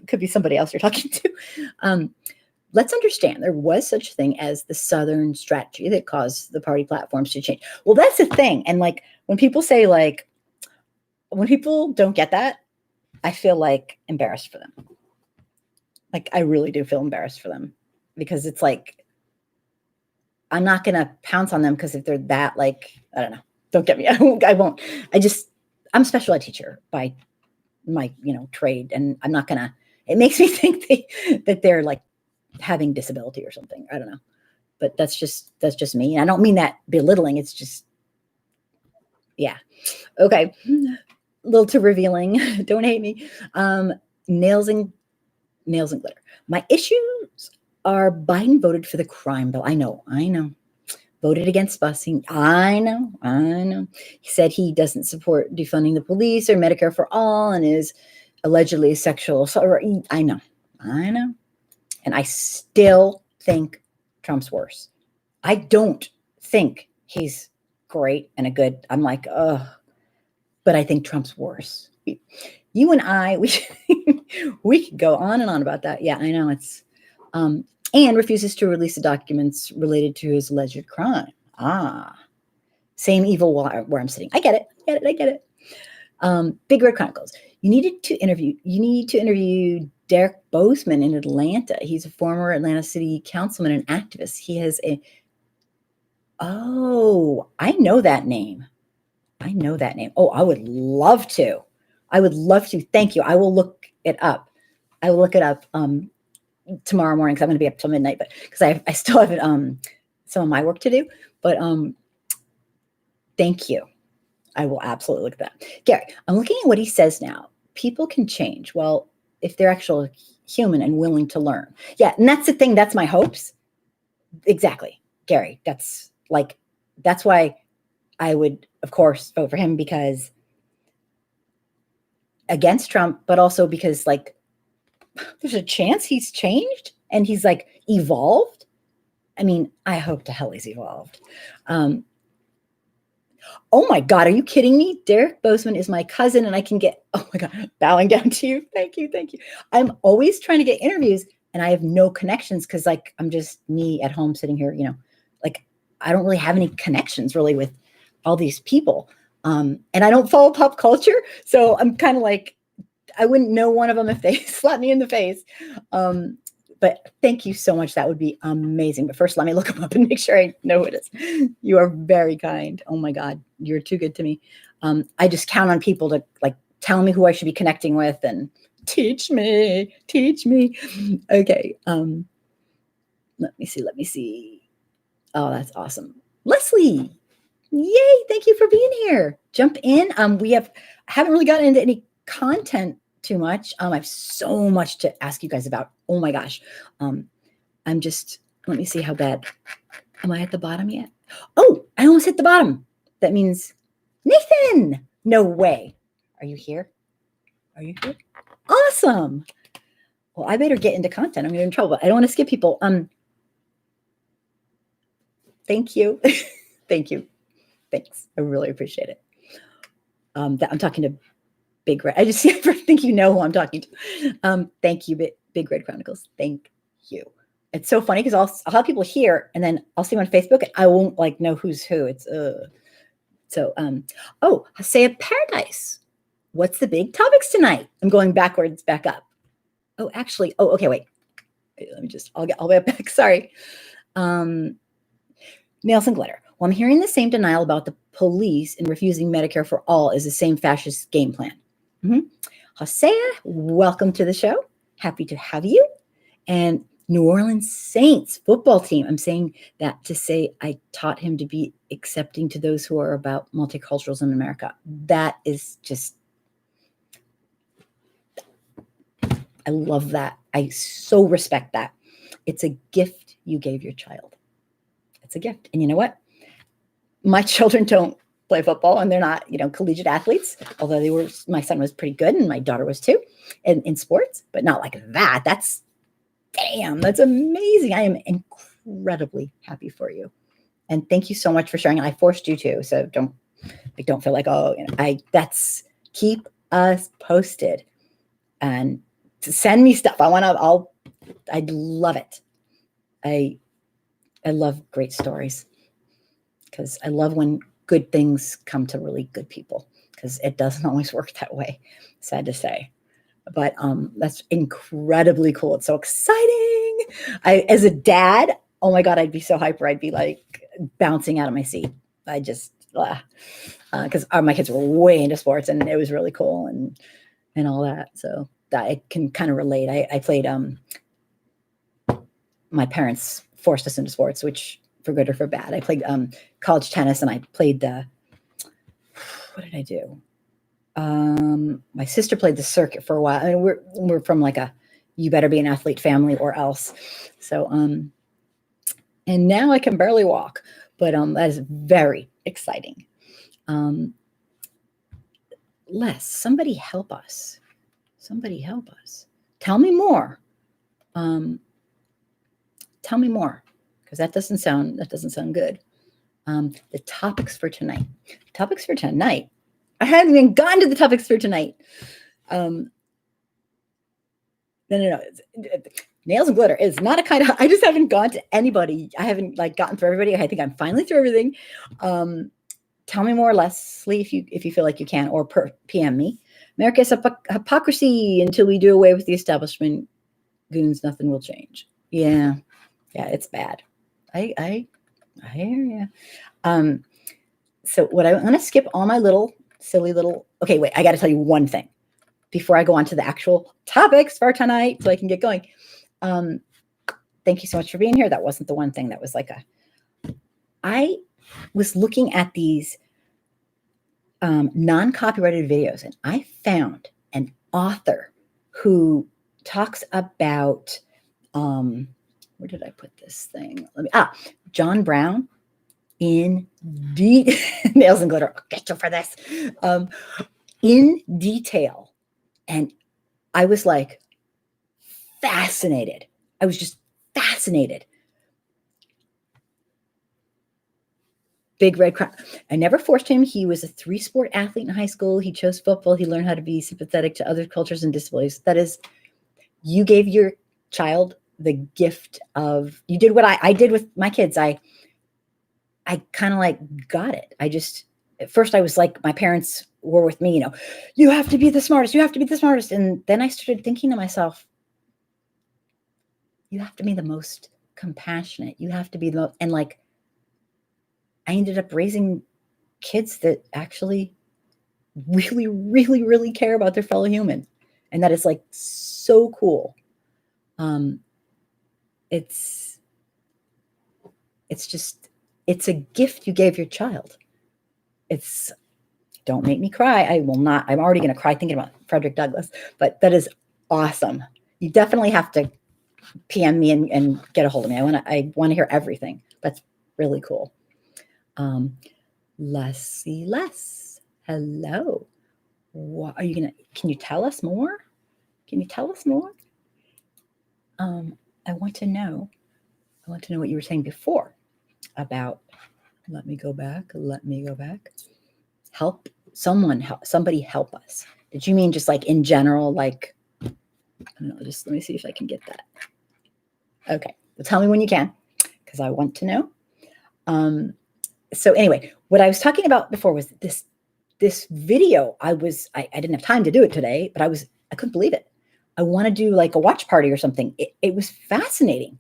Could be somebody else you're talking to. Let's understand there was such a thing as the Southern strategy that caused the party platforms to change. Well, that's the thing. And like when people say when people don't get that, I feel like embarrassed for them. Like I really do feel embarrassed for them because it's like, I'm not going to pounce on them because if they're that, like, I don't know, don't get me. I won't. I'm a special ed teacher by my, trade. And I'm not going to, it makes me think that they're like having disability or something. I don't know, but that's just me. And I don't mean that belittling. It's just, yeah. Okay. A little too revealing. Don't hate me. Nails and glitter. My issues are Biden voted for the crime bill. I know. Voted against busing. I know. He said he doesn't support defunding the police or Medicare for all and is allegedly sexual assault. I know. And I still think Trump's worse. I don't think he's great and a good. I'm like, but I think Trump's worse. You and I, we could go on and on about that. Yeah, I know it's, and refuses to release the documents related to his alleged crime. Same evil where I'm sitting. I get it. Big Red Chronicles. You need to interview Derek Bozeman in Atlanta. He's a former Atlanta City councilman and activist. He has I know that name. Oh, I would love to. Thank you. I will look it up. Tomorrow morning because I'm going to be up till midnight, but because I still have some of my work to do. But thank you. I will absolutely look at that. Gary, I'm looking at what he says now. People can change. Well, if they're actually human and willing to learn. Yeah, and that's the thing. That's my hopes. Exactly, Gary. That's why I would, of course, vote for him because against Trump, but also because there's a chance he's changed and he's evolved. I mean, I hope to hell he's evolved. Oh my God, are you kidding me? Derek Bozeman is my cousin and I can get, oh my God, bowing down to you. Thank you. I'm always trying to get interviews and I have no connections because I'm just me at home sitting here, I don't really have any connections really with all these people. And I don't follow pop culture. So I'm kind of I wouldn't know one of them if they slapped me in the face. But thank you so much. That would be amazing. But first, let me look them up and make sure I know who it is. You are very kind. Oh my God, you're too good to me. I just count on people to tell me who I should be connecting with and teach me. Okay. Let me see. Oh, that's awesome. Leslie. Yay. Thank you for being here. Jump in. Haven't really gotten into any content too much. I have so much to ask you guys about. Oh my gosh. Let me see how bad. Am I at the bottom yet? Oh, I almost hit the bottom. That means Nathan. No way. Are you here? Are you here? Awesome. Well, I better get into content. I'm going to get in trouble. I don't want to skip people. Thank you. Thank you. Thanks. I really appreciate it. I'm talking to Big Red. I just think you know who I'm talking to. Thank you, Big Red Chronicles. Thank you. It's so funny because I'll have people here and then I'll see them on Facebook and I won't like know who's who. It's so oh, Hosea Paradise. What's the big topics tonight? I'm going backwards, back up. Oh, actually, okay, wait. Let me just, I'll get all the way back. Sorry. Nails and glitter. Well, I'm hearing the same denial about the police and refusing Medicare for all is the same fascist game plan. Hosea, welcome to the show. Happy to have you. And New Orleans Saints football team. I'm saying that to say I taught him to be accepting to those who are about multiculturalism in America. That is just, I love that. I so respect that. It's a gift you gave your child. It's a gift. And you know what? My children don't play football and they're not, collegiate athletes, although my son was pretty good and my daughter was too in sports, but not like that. That's amazing. I am incredibly happy for you. And thank you so much for sharing. I forced you to, so don't feel like, keep us posted and send me stuff. I'd love it. I love great stories because I love when good things come to really good people because it doesn't always work that way. Sad to say. But that's incredibly cool. It's so exciting. As a dad, oh my God, I'd be so hyper. I'd be like bouncing out of my seat. I just, because my kids were way into sports and it was really cool and all that. So that I can kind of relate. I played, my parents forced us into sports, which for good or for bad. I played college tennis and I played what did I do? My sister played the circuit for a while. I mean, we're from like you better be an athlete family or else. So, and now I can barely walk, but that is very exciting. Les, somebody help us. Somebody help us. Tell me more. Tell me more, because that doesn't sound good. The topics for tonight. Topics for tonight. I haven't even gotten to the topics for tonight. No. Nails and glitter is not a kind of, I just haven't gone to anybody. I haven't gotten through everybody. I think I'm finally through everything. Tell me more, Leslie, if you feel like you can, or PM me. America is hypocrisy until we do away with the establishment goons, nothing will change. Yeah, it's bad. I hear you. So what I'm going to skip all my silly little, okay, wait, I got to tell you one thing before I go on to the actual topics for tonight so I can get going. Thank you so much for being here. That wasn't the one thing that was I was looking at these non-copyrighted videos and I found an author who talks about, where did I put this thing? John Brown in Nails and Glitter. I'll get you for this. In detail. And I was fascinated. I was just fascinated. Big Red Crown. I never forced him. He was a 3-sport athlete in high school. He chose football. He learned how to be sympathetic to other cultures and disabilities. That is, you gave your child the gift of, you did what I did with my kids. I kind of got it. At first I was my parents were with me, you have to be the smartest. You have to be the smartest. And then I started thinking to myself, you have to be the most compassionate. You have to be the most, and I ended up raising kids that actually really, really, really care about their fellow human. And that is so cool. It's a gift you gave your child. Don't make me cry. I will not. I'm already going to cry thinking about Frederick Douglass, but that is awesome. You definitely have to PM me and get a hold of me. I want to hear everything. That's really cool. Let's see. Hello. What are you can you tell us more? Can you tell us more? I want to know. I want to know what you were saying before about, let me go back. Help somebody help us. Did you mean just like in general, like, I don't know, just let me see if I can get that. Okay. Well, tell me when you can, because I want to know. So anyway, what I was talking about before was this video. I didn't have time to do it today, but I couldn't believe it. I want to do like a watch party or something. It was fascinating.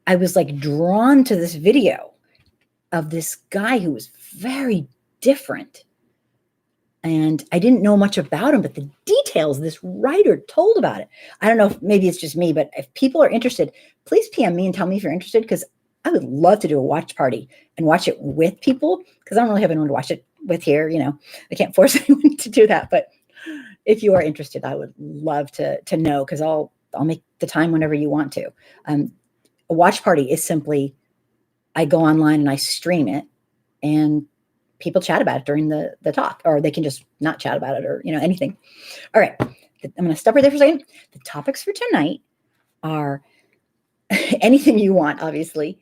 I was like drawn to this video of this guy who was very different. And I didn't know much about him, but the details this writer told about it. I don't know if maybe it's just me, but if people are interested, please PM me and tell me if you're interested, because I would love to do a watch party and watch it with people, because I don't really have anyone to watch it with here. I can't force anyone to do that. But if you are interested, I would love to know, because I'll make the time whenever you want to. A watch party is simply, I go online and I stream it, and people chat about it during the talk, or they can just not chat about it, or anything. All right, I'm going to stop right there for a second. The topics for tonight are anything you want, obviously,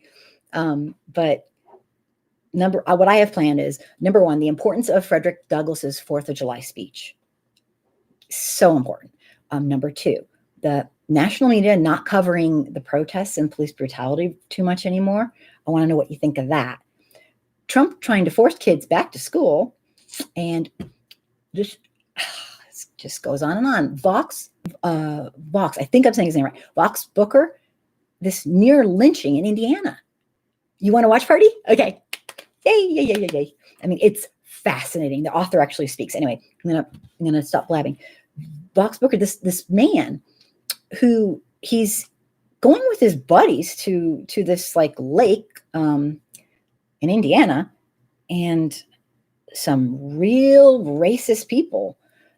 but what I have planned is, number one, the importance of Frederick Douglass's 4th of July speech. So important. Number two, the national media not covering the protests and police brutality too much anymore. I want to know what you think of that. Trump trying to force kids back to school, and just goes on and on. Vox, I think I'm saying his name right. Vox Booker, this near lynching in Indiana. You want to watch party? Okay. Yay. I mean, it's fascinating. The author actually speaks. Anyway, I'm gonna stop blabbing. Vox Booker, this man who he's going with his buddies to this like lake in Indiana, and some real racist people.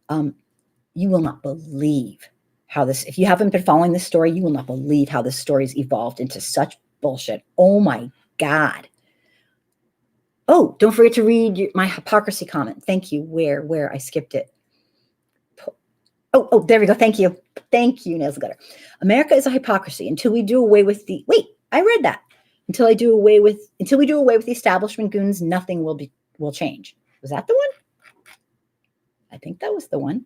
You will not believe how this, if you haven't been following this story, you will not believe how this story's evolved into such bullshit. Oh my God. Oh, don't forget to read my hypocrisy comment. Thank you. Where I skipped it. Oh, there we go. Thank you, Nails and Gutter. America is a hypocrisy until we do away with the. Wait, I read that. Until we do away with the establishment goons, nothing will change. Was that the one? I think that was the one.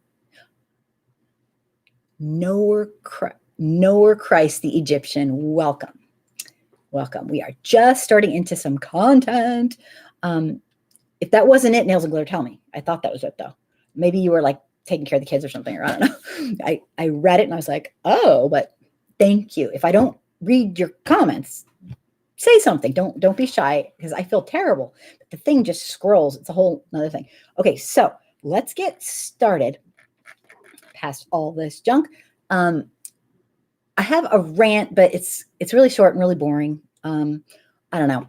Knower Christ the Egyptian. Welcome. We are just starting into some content. If that wasn't it, Nails and Glitter, tell me. I thought that was it, though. Maybe you were like taking care of the kids or something, or I don't know. I read it and I was like, oh, but thank you. If I don't read your comments, say something. Don't be shy, because I feel terrible. But the thing just scrolls. It's a whole other thing. Okay, so let's get started. Past all this junk. I have a rant, but it's really short and really boring. I don't know.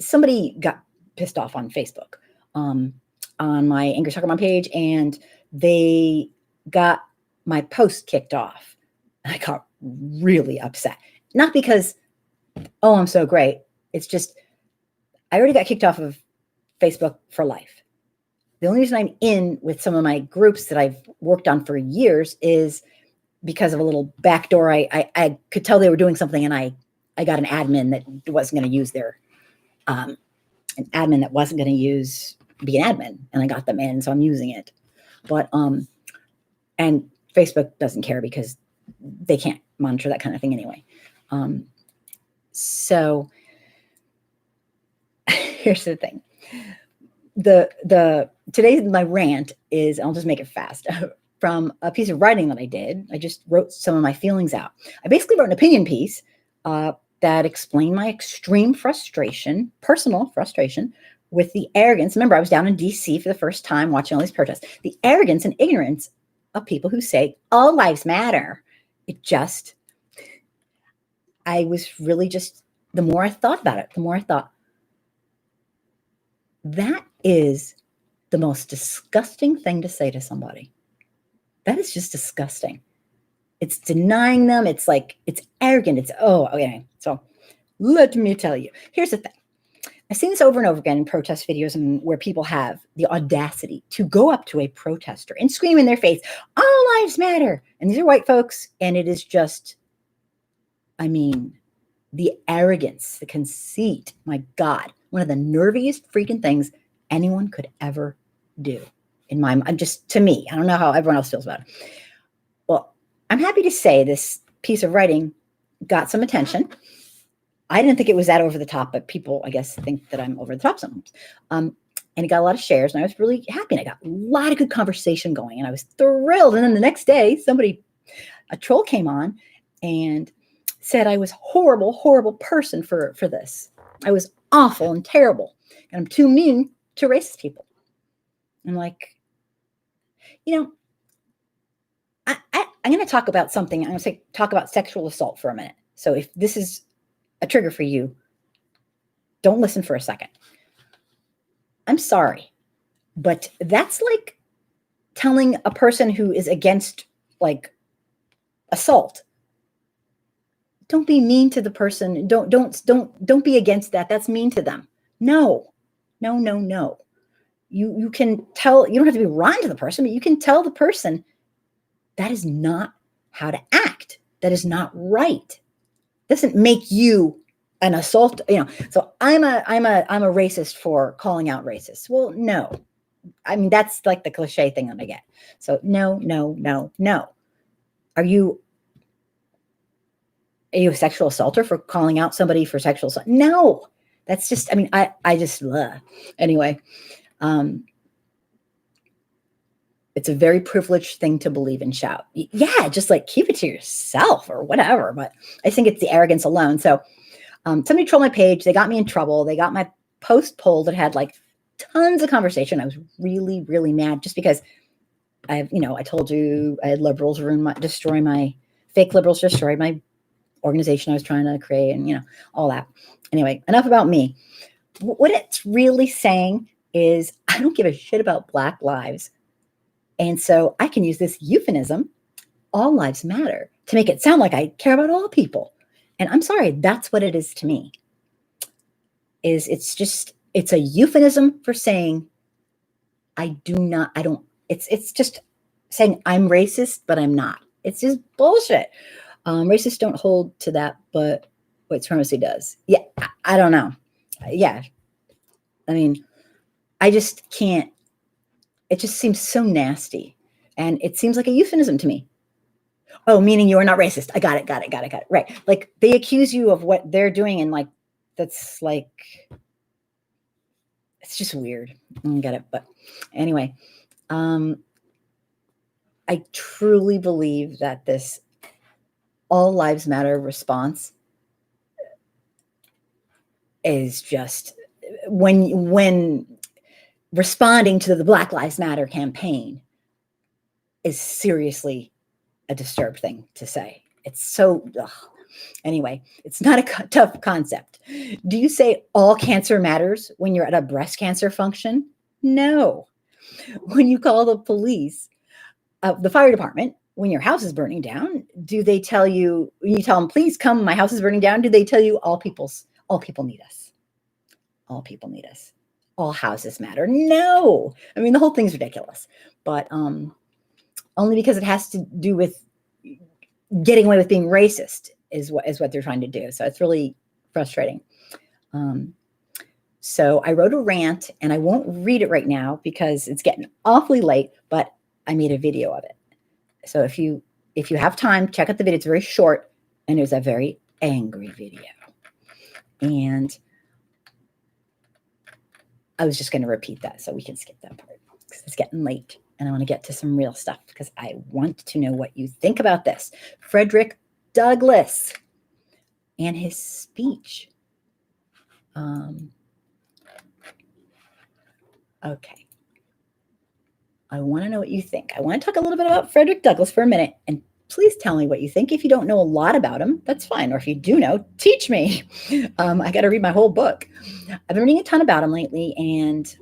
Somebody got pissed off on Facebook on my Angry Soccer Mom page, and they got my post kicked off. I got really upset. Not because, oh, I'm so great. It's just, I already got kicked off of Facebook for life. The only reason I'm in with some of my groups that I've worked on for years is because of a little backdoor. I could tell they were doing something, and I got an admin that wasn't going to use be an admin, and I got them in, so I'm using it. But and Facebook doesn't care, because they can't monitor that kind of thing anyway. So here's the thing. Today my rant is, I'll just make it fast, from a piece of writing that I did. I just wrote some of my feelings out. I basically wrote an opinion piece that explained my extreme frustration, personal frustration, with the arrogance. Remember, I was down in DC for the first time watching all these protests. The arrogance and ignorance of people who say all lives matter. I was really just, the more I thought about it, the more I thought, that is the most disgusting thing to say to somebody. That is just disgusting. It's denying them. It's like, it's arrogant. It's, okay. So let me tell you, here's the thing. I've seen this over and over again in protest videos and where people have the audacity to go up to a protester and scream in their face, all lives matter. And these are white folks. And it is just, I mean, the arrogance, the conceit, my God, one of the nerviest freaking things anyone could ever do in my mind. Just to me, I don't know how everyone else feels about it. Well, I'm happy to say this piece of writing got some attention. I didn't think it was that over the top, but people, I guess, think that I'm over the top sometimes. And it got a lot of shares, and I was really happy. And I got a lot of good conversation going, and I was thrilled. And then the next day, a troll came on and said I was horrible, horrible person for this. I was awful and terrible, and I'm too mean to racist people. I'm like, I'm going to talk about something. I'm going to talk about sexual assault for a minute. So if this is a trigger for you, don't listen for a second. I'm sorry, but that's like telling a person who is against like assault, don't be mean to the person. Don't be against that. That's mean to them. No. You can tell, you don't have to be rude to the person, but you can tell the person that is not how to act. That is not right. Doesn't make you an assault, So I'm a racist for calling out racists. Well, no. I mean, that's like the cliche thing that I get. So no. Are you a sexual assaulter for calling out somebody for sexual assault? No. That's just, I just, anyway. It's a very privileged thing to believe and shout. Yeah, just like keep it to yourself or whatever. But I think it's the arrogance alone. So somebody trolled my page. They got me in trouble. They got my post pulled. That had like tons of conversation. I was really, really mad just because I told you I had liberals destroy my organization I was trying to create and, all that. Anyway, enough about me. What it's really saying is I don't give a shit about Black lives. And so I can use this euphemism, all lives matter, to make it sound like I care about all people. And I'm sorry, that's what it is to me. It's a euphemism for saying it's just saying I'm racist, but I'm not. It's just bullshit. Racists don't hold to that, but white supremacy does. Yeah, I don't know. Yeah. I just can't. It just seems so nasty. And it seems like a euphemism to me. Oh, meaning you are not racist. I got it. Right. Like they accuse you of what they're doing. And like, that's like, it's just weird. I don't get it. But anyway, I truly believe that this all lives matter response is just when responding to the Black Lives Matter campaign is seriously a disturbed thing to say. It's so, anyway, it's not a tough concept. Do you say all cancer matters when you're at a breast cancer function? No. When you call the police, the fire department, when your house is burning down, do they tell you, when you tell them, please come, my house is burning down, do they tell you all people need us? All people need us. All houses matter. No. The whole thing's ridiculous, but only because it has to do with getting away with being racist is what they're trying to do. So it's really frustrating. So I wrote a rant, and I won't read it right now because it's getting awfully late, but I made a video of it. So if you have time, check out the video. It's very short, and it was a very angry video. And I was just going to repeat that so we can skip that part because it's getting late and I want to get to some real stuff because I want to know what you think about this. Frederick Douglass and his speech. Okay. I want to know what you think. I want to talk a little bit about Frederick Douglass for a minute, and please tell me what you think. If you don't know a lot about him, that's fine. Or if you do know, teach me. I got to read my whole book. I've been reading a ton about him lately, and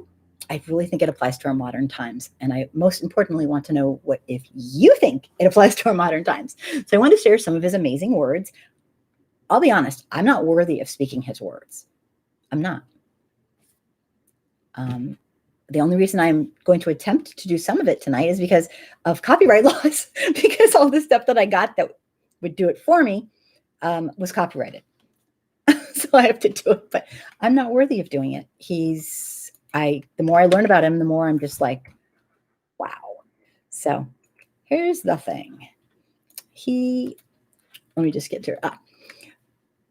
I really think it applies to our modern times. And I most importantly want to know what if you think it applies to our modern times. So I want to share some of his amazing words. I'll be honest, I'm not worthy of speaking his words. I'm not. The only reason I'm going to attempt to do some of it tonight is because of copyright laws, because all the stuff that I got that would do it for me was copyrighted. So I have to do it, but I'm not worthy of doing it. The more I learn about him, the more I'm just like, wow. So here's the thing. Let me just get to it.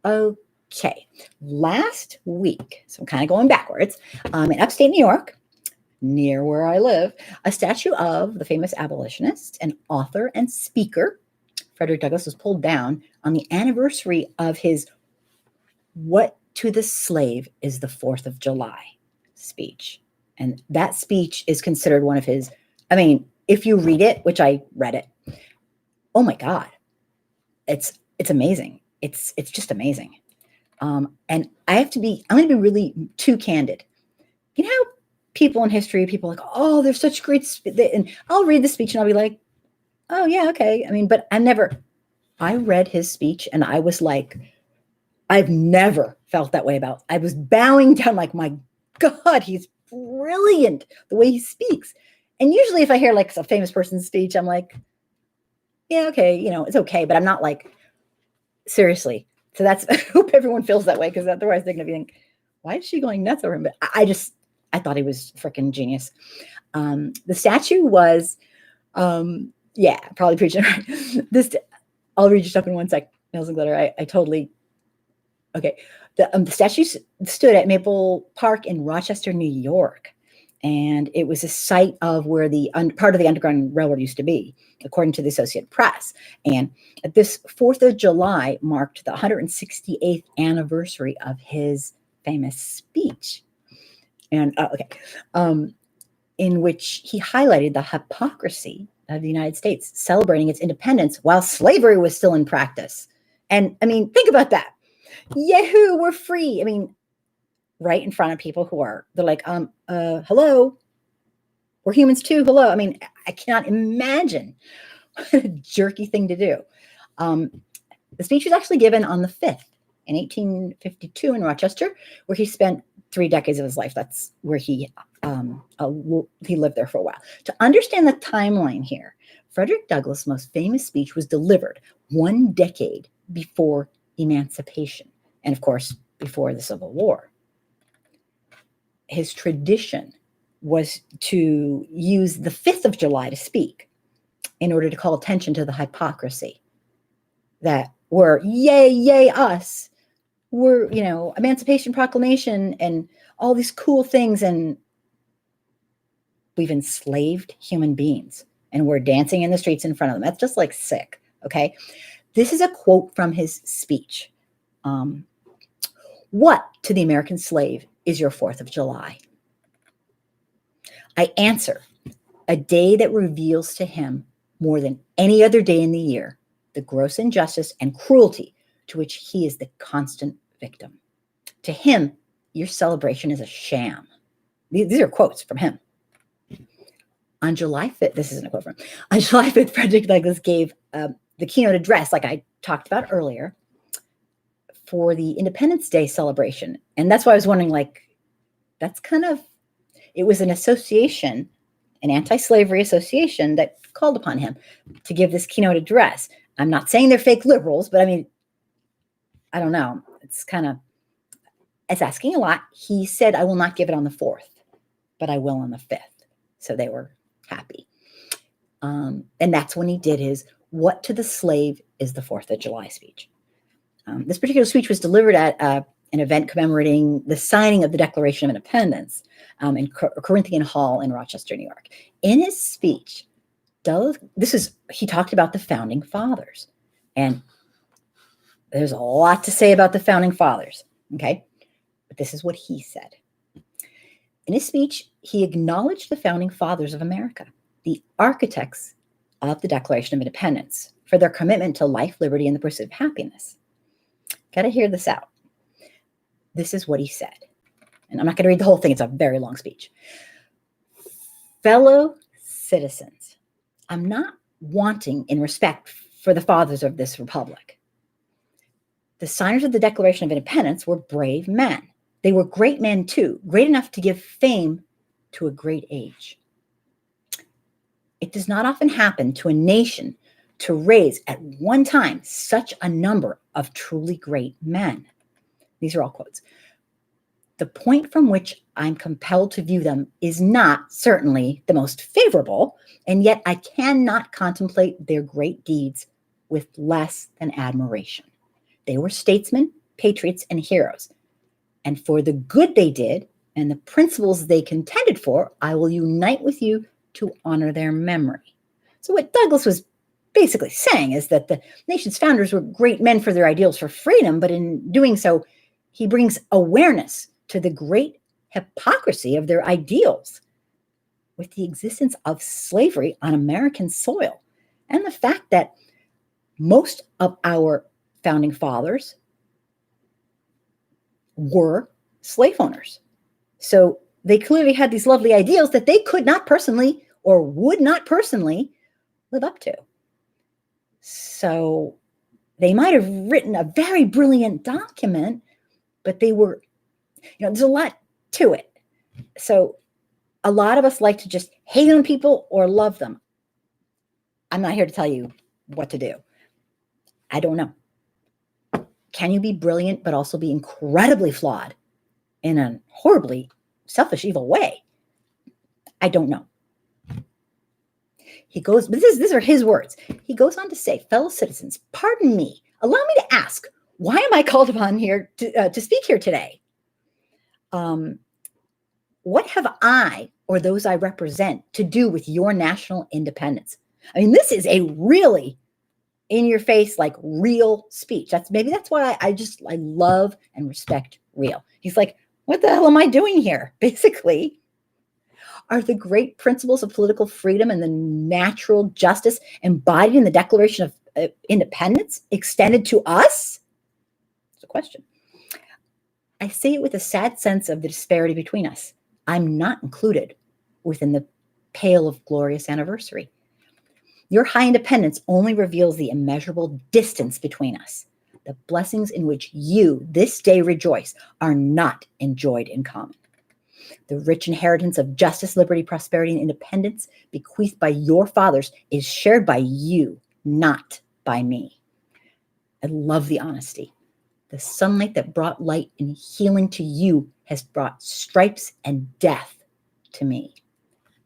Okay. Last week, so I'm kind of going backwards, in upstate New York, near where I live, a statue of the famous abolitionist and author and speaker, Frederick Douglass, was pulled down on the anniversary of his "What to the Slave is the 4th of July" speech. And that speech is considered one of his, I mean, if you read it, which I read it, oh my God, it's amazing. It's just amazing. And I'm going to be really too candid. You know how people in history, people are like, oh, they're such great, and I'll read the speech and I'll be like, oh yeah, okay. I mean, but I read his speech and I was like, I've never felt that way about. I was bowing down like, my God, he's brilliant the way he speaks. And usually if I hear like a famous person's speech, I'm like, yeah, okay, it's okay. But I'm not like, seriously. So I hope everyone feels that way, because otherwise they're going to be like, why is she going nuts over him? But I thought he was freaking genius. The statue was, probably preaching. I'll read you stuff in one sec. Nails and glitter. I totally. Okay. The statue stood at Maple Park in Rochester, New York. And it was a site of where the part of the Underground Railroad used to be, according to the Associated Press. And this 4th of July marked the 168th anniversary of his famous speech. And in which he highlighted the hypocrisy of the United States celebrating its independence while slavery was still in practice. And I mean, think about that. Yahoo, we're free. I mean, right in front of people they're like, hello, we're humans too. Hello. I mean, I cannot imagine what a jerky thing to do. The speech was actually given on the 5th in 1852 in Rochester, where he spent 3 decades of his life. That's where he lived there for a while. To understand the timeline here, Frederick Douglass' most famous speech was delivered 1 decade before emancipation, and of course, before the Civil War. His tradition was to use the 5th of July to speak in order to call attention to the hypocrisy that we're yay us. We're, Emancipation Proclamation and all these cool things, and we've enslaved human beings and we're dancing in the streets in front of them. That's just like sick. Okay. This is a quote from his speech. What to the American slave is your 4th of July? I answer, a day that reveals to him more than any other day in the year the gross injustice and cruelty to which he is the constant victim. To him, your celebration is a sham. These are quotes from him. On July 5th, this isn't a quote from him. On July 5th, Frederick Douglass gave the keynote address, like I talked about earlier, for the Independence Day celebration. And that's why I was wondering, it was an association, an anti-slavery association that called upon him to give this keynote address. I'm not saying they're fake liberals, but I mean, I don't know. It's asking a lot. He said, I will not give it on the 4th, but I will on the 5th. So they were happy. And that's when he did his "What to the Slave is the 4th of July" speech. This particular speech was delivered at an event commemorating the signing of the Declaration of Independence in Corinthian Hall in Rochester, New York. In his speech, he talked about the Founding Fathers. And there's a lot to say about the Founding Fathers, okay? But this is what he said. In his speech, he acknowledged the Founding Fathers of America, the architects of the Declaration of Independence, for their commitment to life, liberty, and the pursuit of happiness. Got to hear this out. This is what he said. And I'm not going to read the whole thing. It's a very long speech. Fellow citizens, I'm not wanting in respect for the fathers of this republic. The signers of the Declaration of Independence were brave men. They were great men too, great enough to give fame to a great age. It does not often happen to a nation to raise at one time such a number of truly great men. These are all quotes. The point from which I'm compelled to view them is not certainly the most favorable, and yet I cannot contemplate their great deeds with less than admiration. They were statesmen, patriots, and heroes. And for the good they did and the principles they contended for, I will unite with you to honor their memory. So what Douglass was basically saying is that the nation's founders were great men for their ideals for freedom, but in doing so, he brings awareness to the great hypocrisy of their ideals with the existence of slavery on American soil and the fact that most of our founding fathers were slave owners. So they clearly had these lovely ideals that they could not personally or would not personally live up to. So they might have written a very brilliant document, but they were, there's a lot to it. So a lot of us like to just hate on people or love them. I'm not here to tell you what to do. I don't know. Can you be brilliant but also be incredibly flawed in a horribly selfish, evil way? I don't know. He goes, but these are his words. He goes on to say, fellow citizens, pardon me, allow me to ask, why am I called upon here to speak here today? What have I or those I represent to do with your national independence? I mean, this is a really in your face, like real speech. That's why I love and respect real. He's like, what the hell am I doing here? Basically, are the great principles of political freedom and the natural justice embodied in the Declaration of Independence extended to us? It's a question. I say it with a sad sense of the disparity between us. I'm not included within the pale of glorious anniversary. Your high independence only reveals the immeasurable distance between us. The blessings in which you this day rejoice are not enjoyed in common. The rich inheritance of justice, liberty, prosperity, and independence bequeathed by your fathers is shared by you, not by me. I love the honesty. The sunlight that brought light and healing to you has brought stripes and death to me.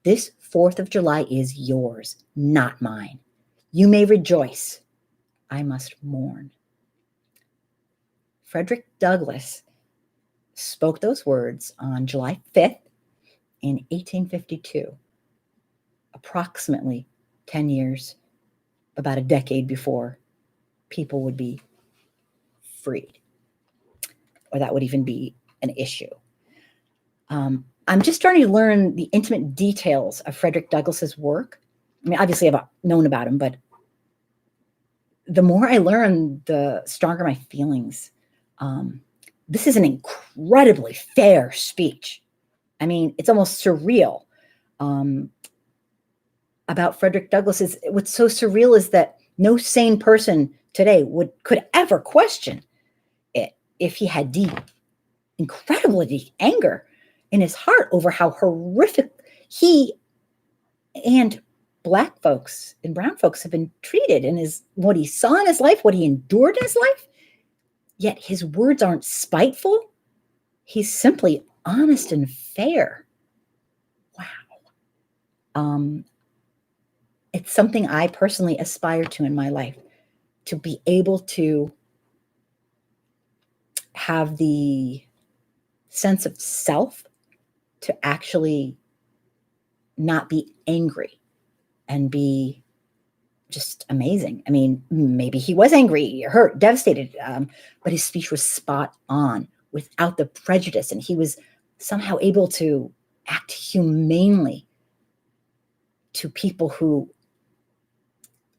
This 4th of July is yours, not mine. You may rejoice. I must mourn. Frederick Douglass spoke those words on July 5th in 1852, approximately 10 years, about a decade before people would be freed, or that would even be an issue. I'm just starting to learn the intimate details of Frederick Douglass's work. I mean, obviously I've known about him, but the more I learn, the stronger my feelings. This is an incredibly fair speech. I mean, it's almost surreal. About Frederick Douglass what's so surreal is that no sane person today could ever question it if he had incredibly deep anger in his heart over how horrific he and Black folks and brown folks have been treated in what he saw in his life, what he endured in his life. Yet his words aren't spiteful. He's simply honest and fair. Wow. It's something I personally aspire to in my life, to be able to have the sense of self to actually not be angry and be just amazing. I mean, maybe he was angry, hurt, devastated, but his speech was spot on without the prejudice. And he was somehow able to act humanely to people who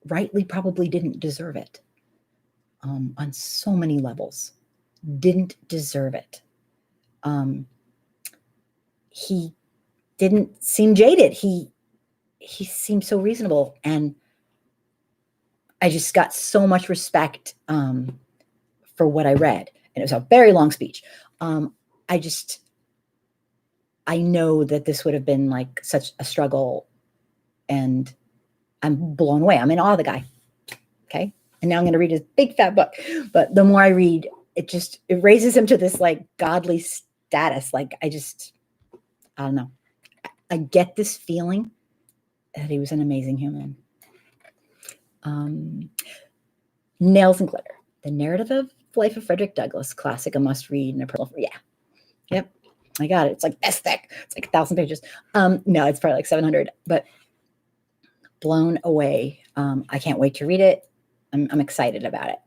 rightly probably didn't deserve it, on so many levels, didn't deserve it. He didn't seem jaded. He seemed so reasonable. And I just got so much respect for what I read. And it was a very long speech. I know that this would have been like such a struggle, and I'm blown away. I'm in awe of the guy. Okay. And now I'm going to read his big fat book. But the more I read, it raises him to this like godly status. Like, I don't know. I get this feeling that he was an amazing human. Nails and Glitter, The Narrative of Life of Frederick Douglass, classic, a must read and a personal. Yeah. Yep. I got it. It's like this thick. It's like 1,000 pages. No, it's probably like 700, but blown away. I can't wait to read it. I'm excited about it.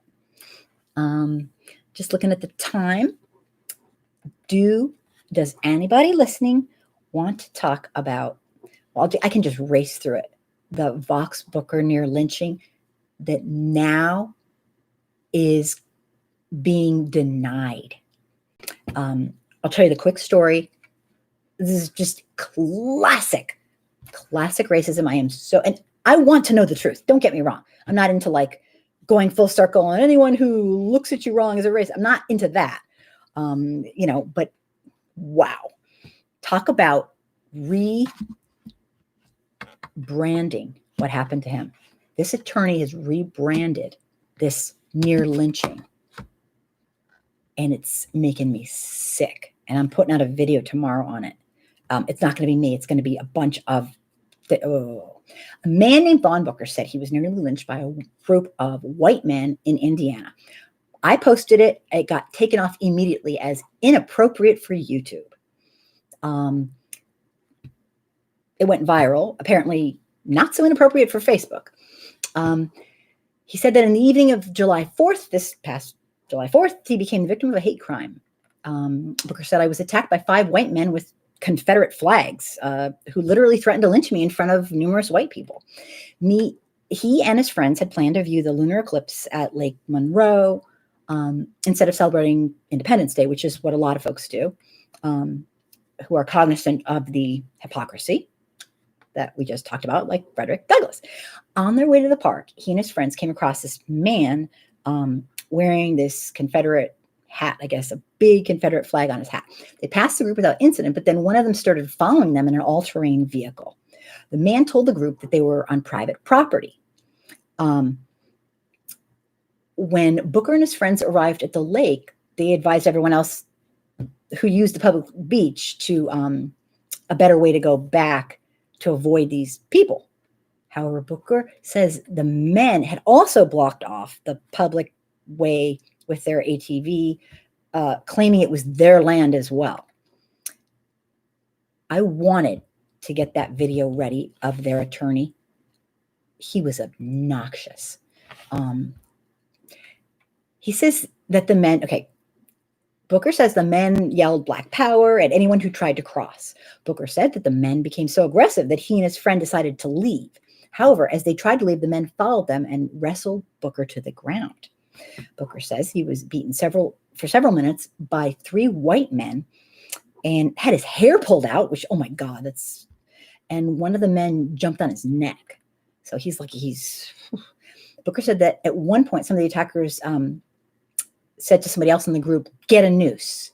Just looking at the time. Does anybody listening want to talk about, well, I can just race through it. The Vox Booker near lynching that now is being denied. I'll tell you the quick story. This is just classic racism. And I want to know the truth. Don't get me wrong. I'm not into like going full circle and anyone who looks at you wrong is a racist. I'm not into that. But wow. Talk about rebranding what happened to him. This attorney has rebranded this near lynching, and it's making me sick. And I'm putting out a video tomorrow on it. It's not going to be me. It's going to be a bunch of A man named Vaughn Booker said he was nearly lynched by a group of white men in Indiana. I posted it. It got taken off immediately as inappropriate for YouTube. It went viral, apparently not so inappropriate for Facebook. He said that in the evening of July 4th, this past July 4th, he became the victim of a hate crime. Booker said, I was attacked by 5 white men with Confederate flags who literally threatened to lynch me in front of numerous white people. He and his friends had planned to view the lunar eclipse at Lake Monroe instead of celebrating Independence Day, which is what a lot of folks do, who are cognizant of the hypocrisy that we just talked about, like Frederick Douglass. On their way to the park, he and his friends came across this man wearing this Confederate hat, I guess, a big Confederate flag on his hat. They passed the group without incident, but then one of them started following them in an all-terrain vehicle. The man told the group that they were on private property. When Booker and his friends arrived at the lake, they advised everyone else who used the public beach to a better way to go back to avoid these people. However, Booker says the men had also blocked off the public way with their ATV, claiming it was their land as well. I wanted to get that video ready of their attorney. He was obnoxious. He says that the men, Booker says the men yelled Black Power at anyone who tried to cross. Booker said that the men became so aggressive that he and his friend decided to leave. However, as they tried to leave, the men followed them and wrestled Booker to the ground. Booker says he was beaten for several minutes by 3 white men and had his hair pulled out, which, oh my God, and one of the men jumped on his neck. So Booker said that at one point, some of the attackers said to somebody else in the group, get a noose.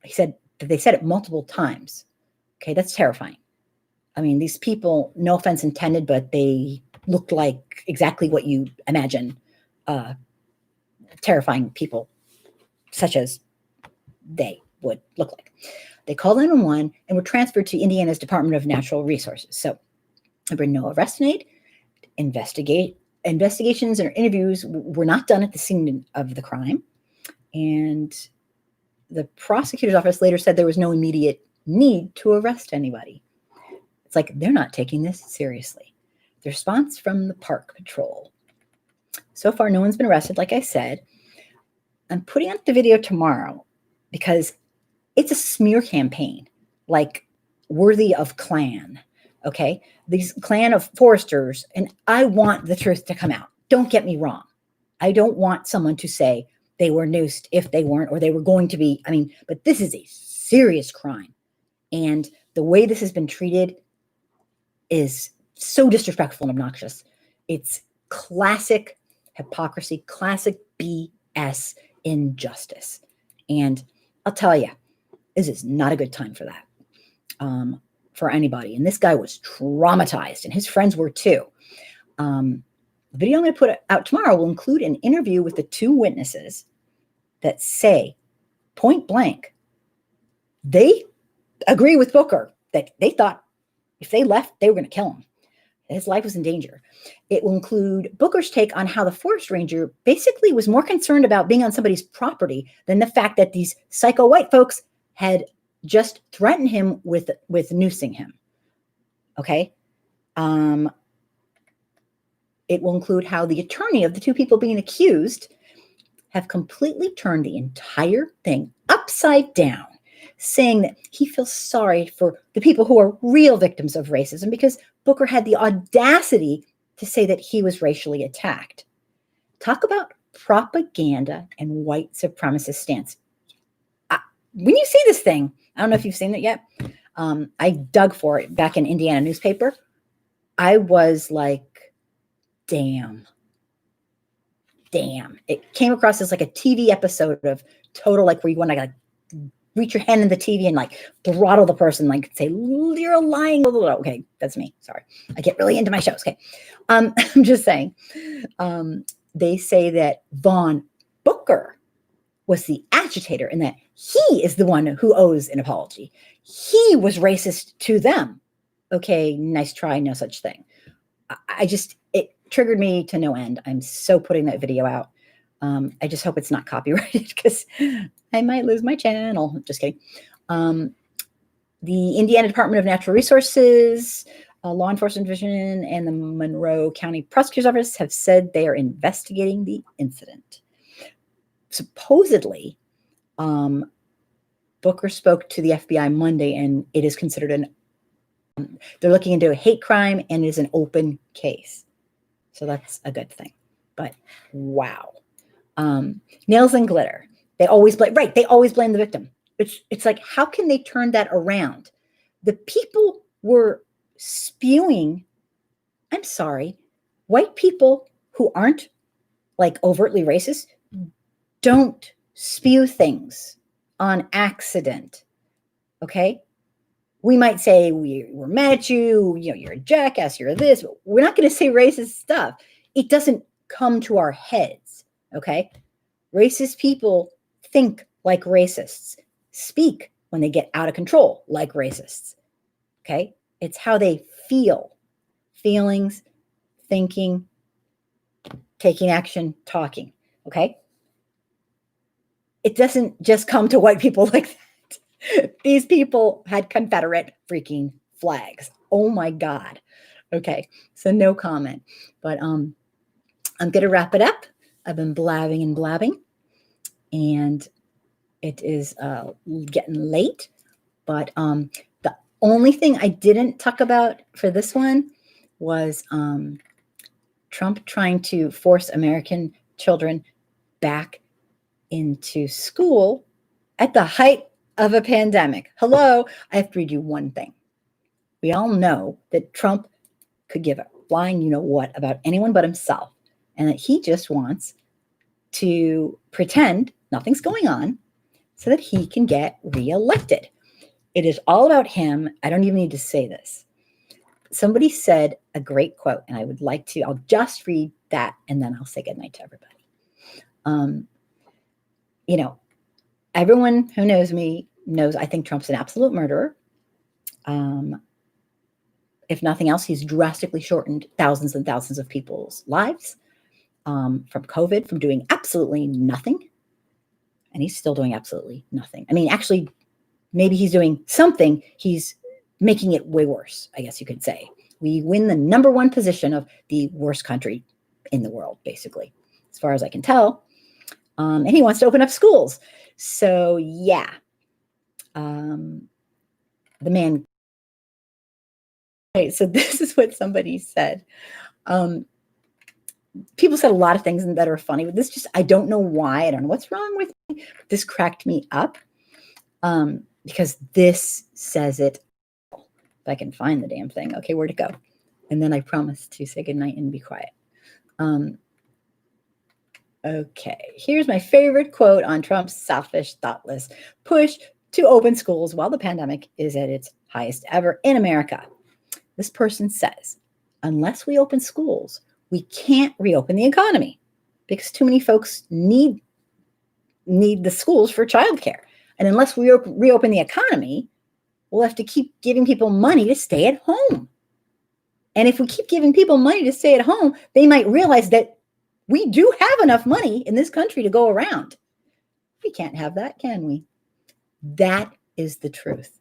He said that they said it multiple times. Okay, that's terrifying. I mean, these people, no offense intended, but they looked like exactly what you imagine terrifying people, such as they would look like. They called 911 and were transferred to Indiana's Department of Natural Resources. So there were no arrests made. Investigations or interviews were not done at the scene of the crime. And the prosecutor's office later said there was no immediate need to arrest anybody. It's like they're not taking this seriously. The response from the park patrol. So far, no one's been arrested, like I said. I'm putting out the video tomorrow because it's a smear campaign, like worthy of Klan. Okay, these Klan of foresters, and I want the truth to come out. Don't get me wrong. I don't want someone to say they were noosed if they weren't, or they were going to be. I mean, but this is a serious crime. And the way this has been treated is so disrespectful and obnoxious. It's classic hypocrisy, classic BS injustice. And I'll tell you, this is not a good time for that, for anybody. And this guy was traumatized, and his friends were too. The video I'm going to put out tomorrow will include an interview with the two witnesses that say point blank, they agree with Booker that they thought if they left, they were going to kill him. His life was in danger. It will include Booker's take on how the forest ranger basically was more concerned about being on somebody's property than the fact that these psycho white folks had just threatened him with noosing him. Okay. It will include how the attorney of the two people being accused have completely turned the entire thing upside down, saying that he feels sorry for the people who are real victims of racism because Booker had the audacity to say that he was racially attacked. Talk about propaganda and white supremacist stance. When you see this thing, I don't know if you've seen it yet. I dug for it back in Indiana newspaper. I was like, damn. It came across as like a TV episode of Total, like where you want to like reach your hand in the TV and like throttle the person, like say, you're lying. Okay, that's me. Sorry. I get really into my shows. Okay. I'm just saying. They say that Vaughn Booker was the agitator and that he is the one who owes an apology. He was racist to them. Okay, nice try, no such thing. It triggered me to no end. I'm so putting that video out. I just hope it's not copyrighted because I might lose my channel. Just kidding. The Indiana Department of Natural Resources, Law Enforcement Division, and the Monroe County Prosecutor's Office have said they are investigating the incident. Supposedly, Booker spoke to the FBI Monday, and it is considered they're looking into a hate crime and it is an open case. So that's a good thing. But wow. Nails and glitter. They always blame the victim. It's like, how can they turn that around? The people were spewing, I'm sorry, white people who aren't like overtly racist don't spew things on accident. Okay? We might say we're mad at you, you're a jackass, you're this, but we're not going to say racist stuff. It doesn't come to our heads, okay? Racist people think like racists, speak when they get out of control like racists, okay? It's how they feel, feelings, thinking, taking action, talking, okay? It doesn't just come to white people like that. These people had Confederate freaking flags. Oh my God. Okay, so no comment. But I'm going to wrap it up. I've been blabbing and blabbing, and it is getting late. But the only thing I didn't talk about for this one was Trump trying to force American children back into school at the height of a pandemic. Hello, I have to read you one thing. We all know that Trump could give a flying you-know-what about anyone but himself, and that he just wants to pretend nothing's going on so that he can get reelected. It is all about him. I don't even need to say this. Somebody said a great quote, and I'll just read that, and then I'll say goodnight to everybody. Everyone who knows me knows I think Trump's an absolute murderer. If nothing else, he's drastically shortened thousands and thousands of people's lives from COVID, from doing absolutely nothing. And he's still doing absolutely nothing. I mean, actually, maybe he's doing something. He's making it way worse, I guess you could say. We win the number one position of the worst country in the world, basically, as far as I can tell. And he wants to open up schools. So, yeah. The man. Okay, so this is what somebody said. People said a lot of things that are funny, but this I don't know why. I don't know what's wrong with me. This cracked me up because this says it. If I can find the damn thing. Okay, where'd it go? And then I promise to say goodnight and be quiet. Okay, here's my favorite quote on Trump's selfish, thoughtless push to open schools while the pandemic is at its highest ever in America. This person says, unless we open schools, we can't reopen the economy because too many folks need the schools for childcare. And unless we reopen the economy, we'll have to keep giving people money to stay at home. And if we keep giving people money to stay at home, they might realize that we do have enough money in this country to go around. We can't have that, can we? That is the truth.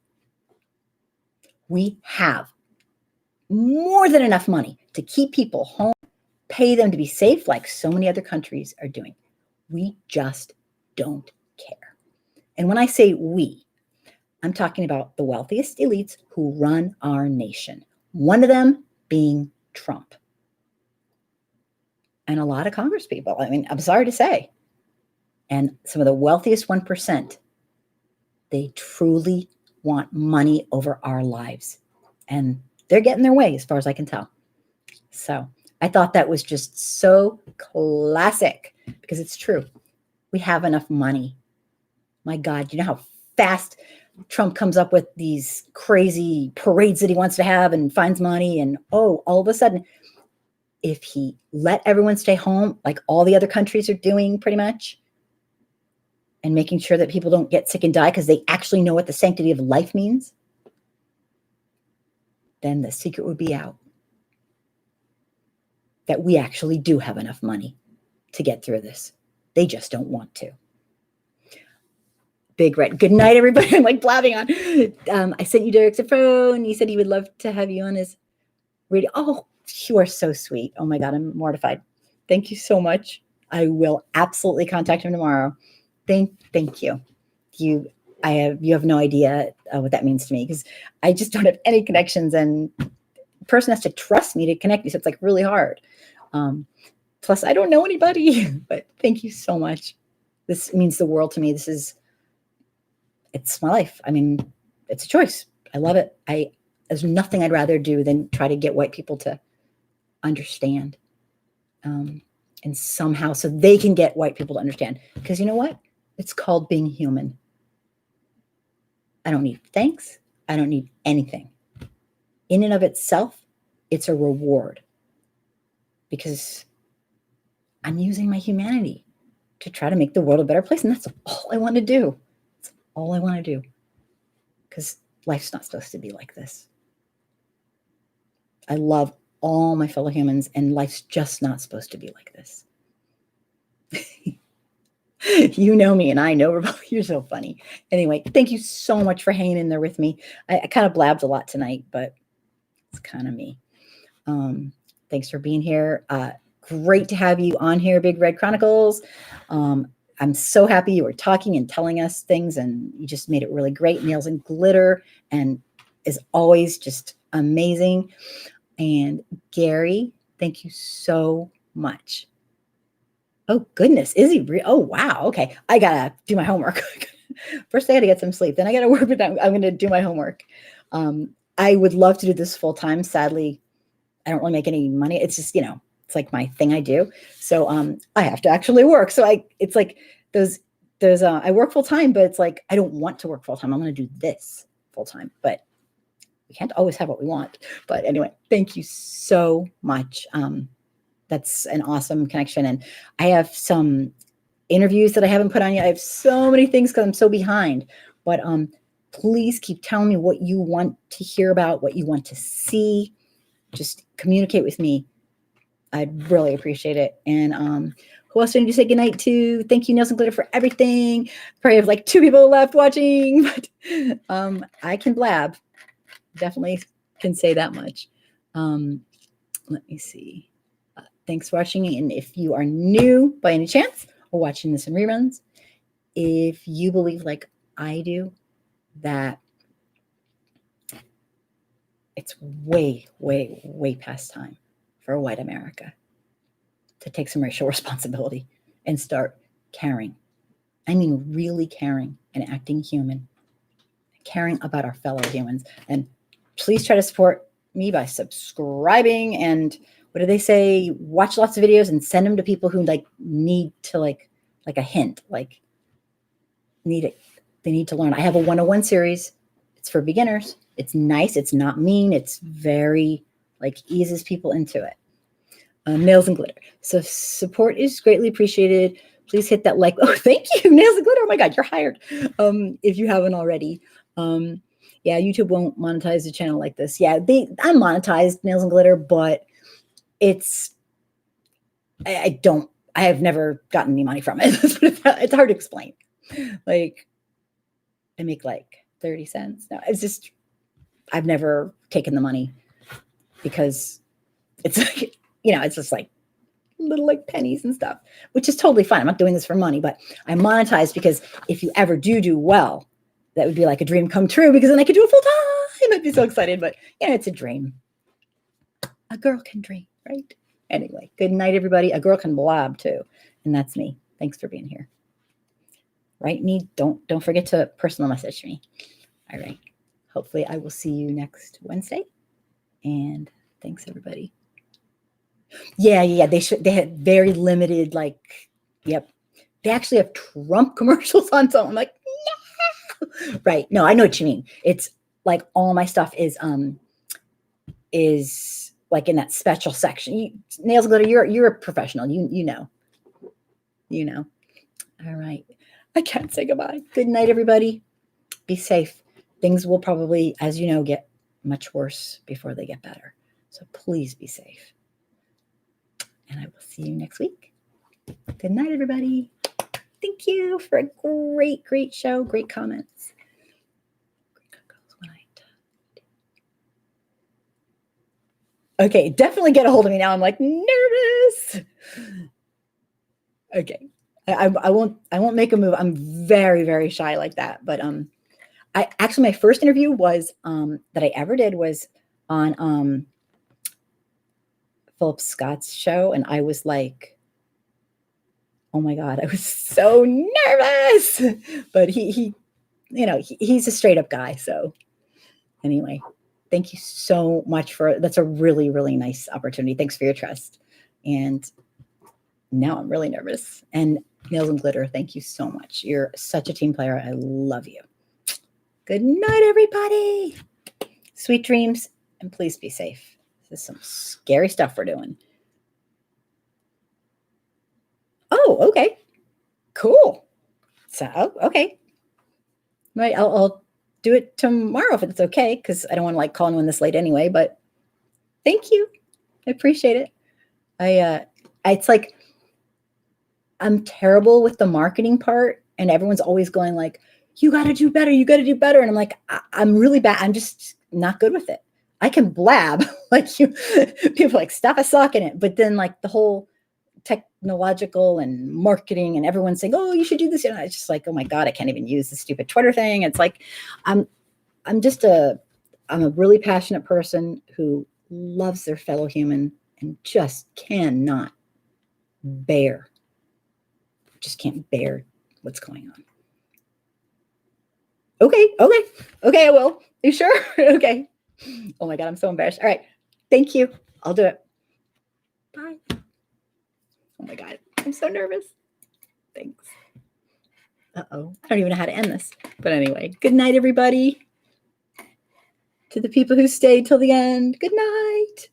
We have more than enough money to keep people home, pay them to be safe like so many other countries are doing. We just don't care. And when I say we, I'm talking about the wealthiest elites who run our nation. One of them being Trump. And a lot of Congress people. I mean, I'm sorry to say. And some of the wealthiest 1%, they truly want money over our lives. And they're getting their way as far as I can tell. So I thought that was just so classic because it's true. We have enough money. My God, you know how fast Trump comes up with these crazy parades that he wants to have and finds money. And all of a sudden, if he let everyone stay home, like all the other countries are doing pretty much, and making sure that people don't get sick and die because they actually know what the sanctity of life means, then the secret would be out that we actually do have enough money to get through this. They just don't want to. Big Red. Good night, everybody. I'm like blabbing on. I sent you Derek's phone. He said he would love to have you on his radio. Oh, you are so sweet. Oh my God, I'm mortified. Thank you so much. I will absolutely contact him tomorrow. Thank you. You have no idea what that means to me because I just don't have any connections, and the person has to trust me to connect me. So it's like really hard. Plus, I don't know anybody. But thank you so much. This means the world to me. It's my life. I mean, it's a choice. I love it. There's nothing I'd rather do than try to get white people to understand, and somehow so they can get white people to understand. Because you know what? It's called being human. I don't need thanks. I don't need anything. In and of itself, it's a reward because I'm using my humanity to try to make the world a better place. And that's all I want to do. That's all I want to do. Because life's not supposed to be like this. I love all my fellow humans, and life's just not supposed to be like this. You know me, and I know Rebecca. You're so funny. Anyway, thank you so much for hanging in there with me. I kind of blabbed a lot tonight, but it's kind of me. Thanks for being here. Great to have you on here, Big Red Chronicles. I'm so happy you were talking and telling us things, and you just made it really great. Nails and glitter, and is always just amazing. And Gary, thank you so much. Oh, goodness. Is he real? Oh, wow. Okay. I got to do my homework. First, I got to get some sleep. Then I got to work with them. I'm going to do my homework. I would love to do this full time. Sadly, I don't really make any money. It's just, it's like my thing I do. So I have to actually work. So it's like I work full time, but it's like, I don't want to work full time. I'm going to do this full time, but we can't always have what we want. But anyway, thank you so much. That's an awesome connection. And I have some interviews that I haven't put on yet. I have so many things because I'm so behind. But please keep telling me what you want to hear about, what you want to see. Just communicate with me. I'd really appreciate it. And who else do I need to say goodnight to? Thank you, Nelson Glitter, for everything. Probably have like 2 people left watching. But I can blab. Definitely can say that much. Let me see. Thanks for watching. And if you are new by any chance or watching this in reruns, if you believe like I do that it's way, way, way past time for white America to take some racial responsibility and start caring. I mean, really caring and acting human, caring about our fellow humans. And please try to support me by subscribing and what do they say? Watch lots of videos and send them to people who like need to like a hint, like need it. They need to learn. I have a 101 series. It's for beginners. It's nice. It's not mean. It's very like eases people into it. Nails and glitter. So support is greatly appreciated. Please hit that like. Oh, thank you. Nails and glitter. Oh my God, you're hired. If you haven't already. Yeah, YouTube won't monetize the channel like this. Yeah, I'm monetized, Nails and Glitter, but I have never gotten any money from it. It's hard to explain. Like, I make like 30 cents. No, it's just, I've never taken the money because it's like, it's just like little like pennies and stuff, which is totally fine. I'm not doing this for money, but I monetize because if you ever do well, that would be like a dream come true because then I could do it full time. I'd be so excited, but it's a dream. A girl can dream, right? Anyway, good night, everybody. A girl can blab too. And that's me. Thanks for being here. Write me. Don't forget to personal message me. All right. Hopefully I will see you next Wednesday. And thanks, everybody. Yeah. They had very limited, like, yep. They actually have Trump commercials on. So I'm like, no. Right. No, I know what you mean. It's like all my stuff is like in that special section. Nails and Glitter, you're a professional. You know. All right. I can't say goodbye. Good night, everybody. Be safe. Things will probably, as you know, get much worse before they get better. So please be safe. And I will see you next week. Good night, everybody. Thank you for a great, great show. Great comments. Okay, definitely get a hold of me now. I'm like nervous. Okay. I won't make a move. I'm very, very shy like that. But I actually, my first interview was that I ever did was on Philip Scott's show, and I was like, oh my God, I was so nervous. But he's a straight up guy. So anyway, thank you so much that's a really, really nice opportunity. Thanks for your trust. And now I'm really nervous. And Nails and Glitter, thank you so much. You're such a team player. I love you. Good night, everybody. Sweet dreams, and please be safe. This is some scary stuff we're doing. Oh, okay. Cool. So, okay. Right, I'll do it tomorrow if it's okay, because I don't want to like call anyone this late anyway, but thank you. I appreciate it. It's like, I'm terrible with the marketing part, and everyone's always going like, you got to do better. You got to do better. And I'm like, I'm really bad. I'm just not good with it. I can blab like you. People are like, stop a sock in it. But then like the whole technological and marketing and everyone's saying, oh, you should do this. And it's just like, oh my God, I can't even use the stupid Twitter thing. It's like, I'm a really passionate person who loves their fellow human and just can't bear what's going on. Okay, I will. You sure? Okay. Oh my God, I'm so embarrassed. All right. Thank you. I'll do it. Bye. Oh my God, I'm so nervous. Thanks. Uh-oh. I don't even know how to end this. But anyway, good night, everybody. To the people who stayed till the end, good night.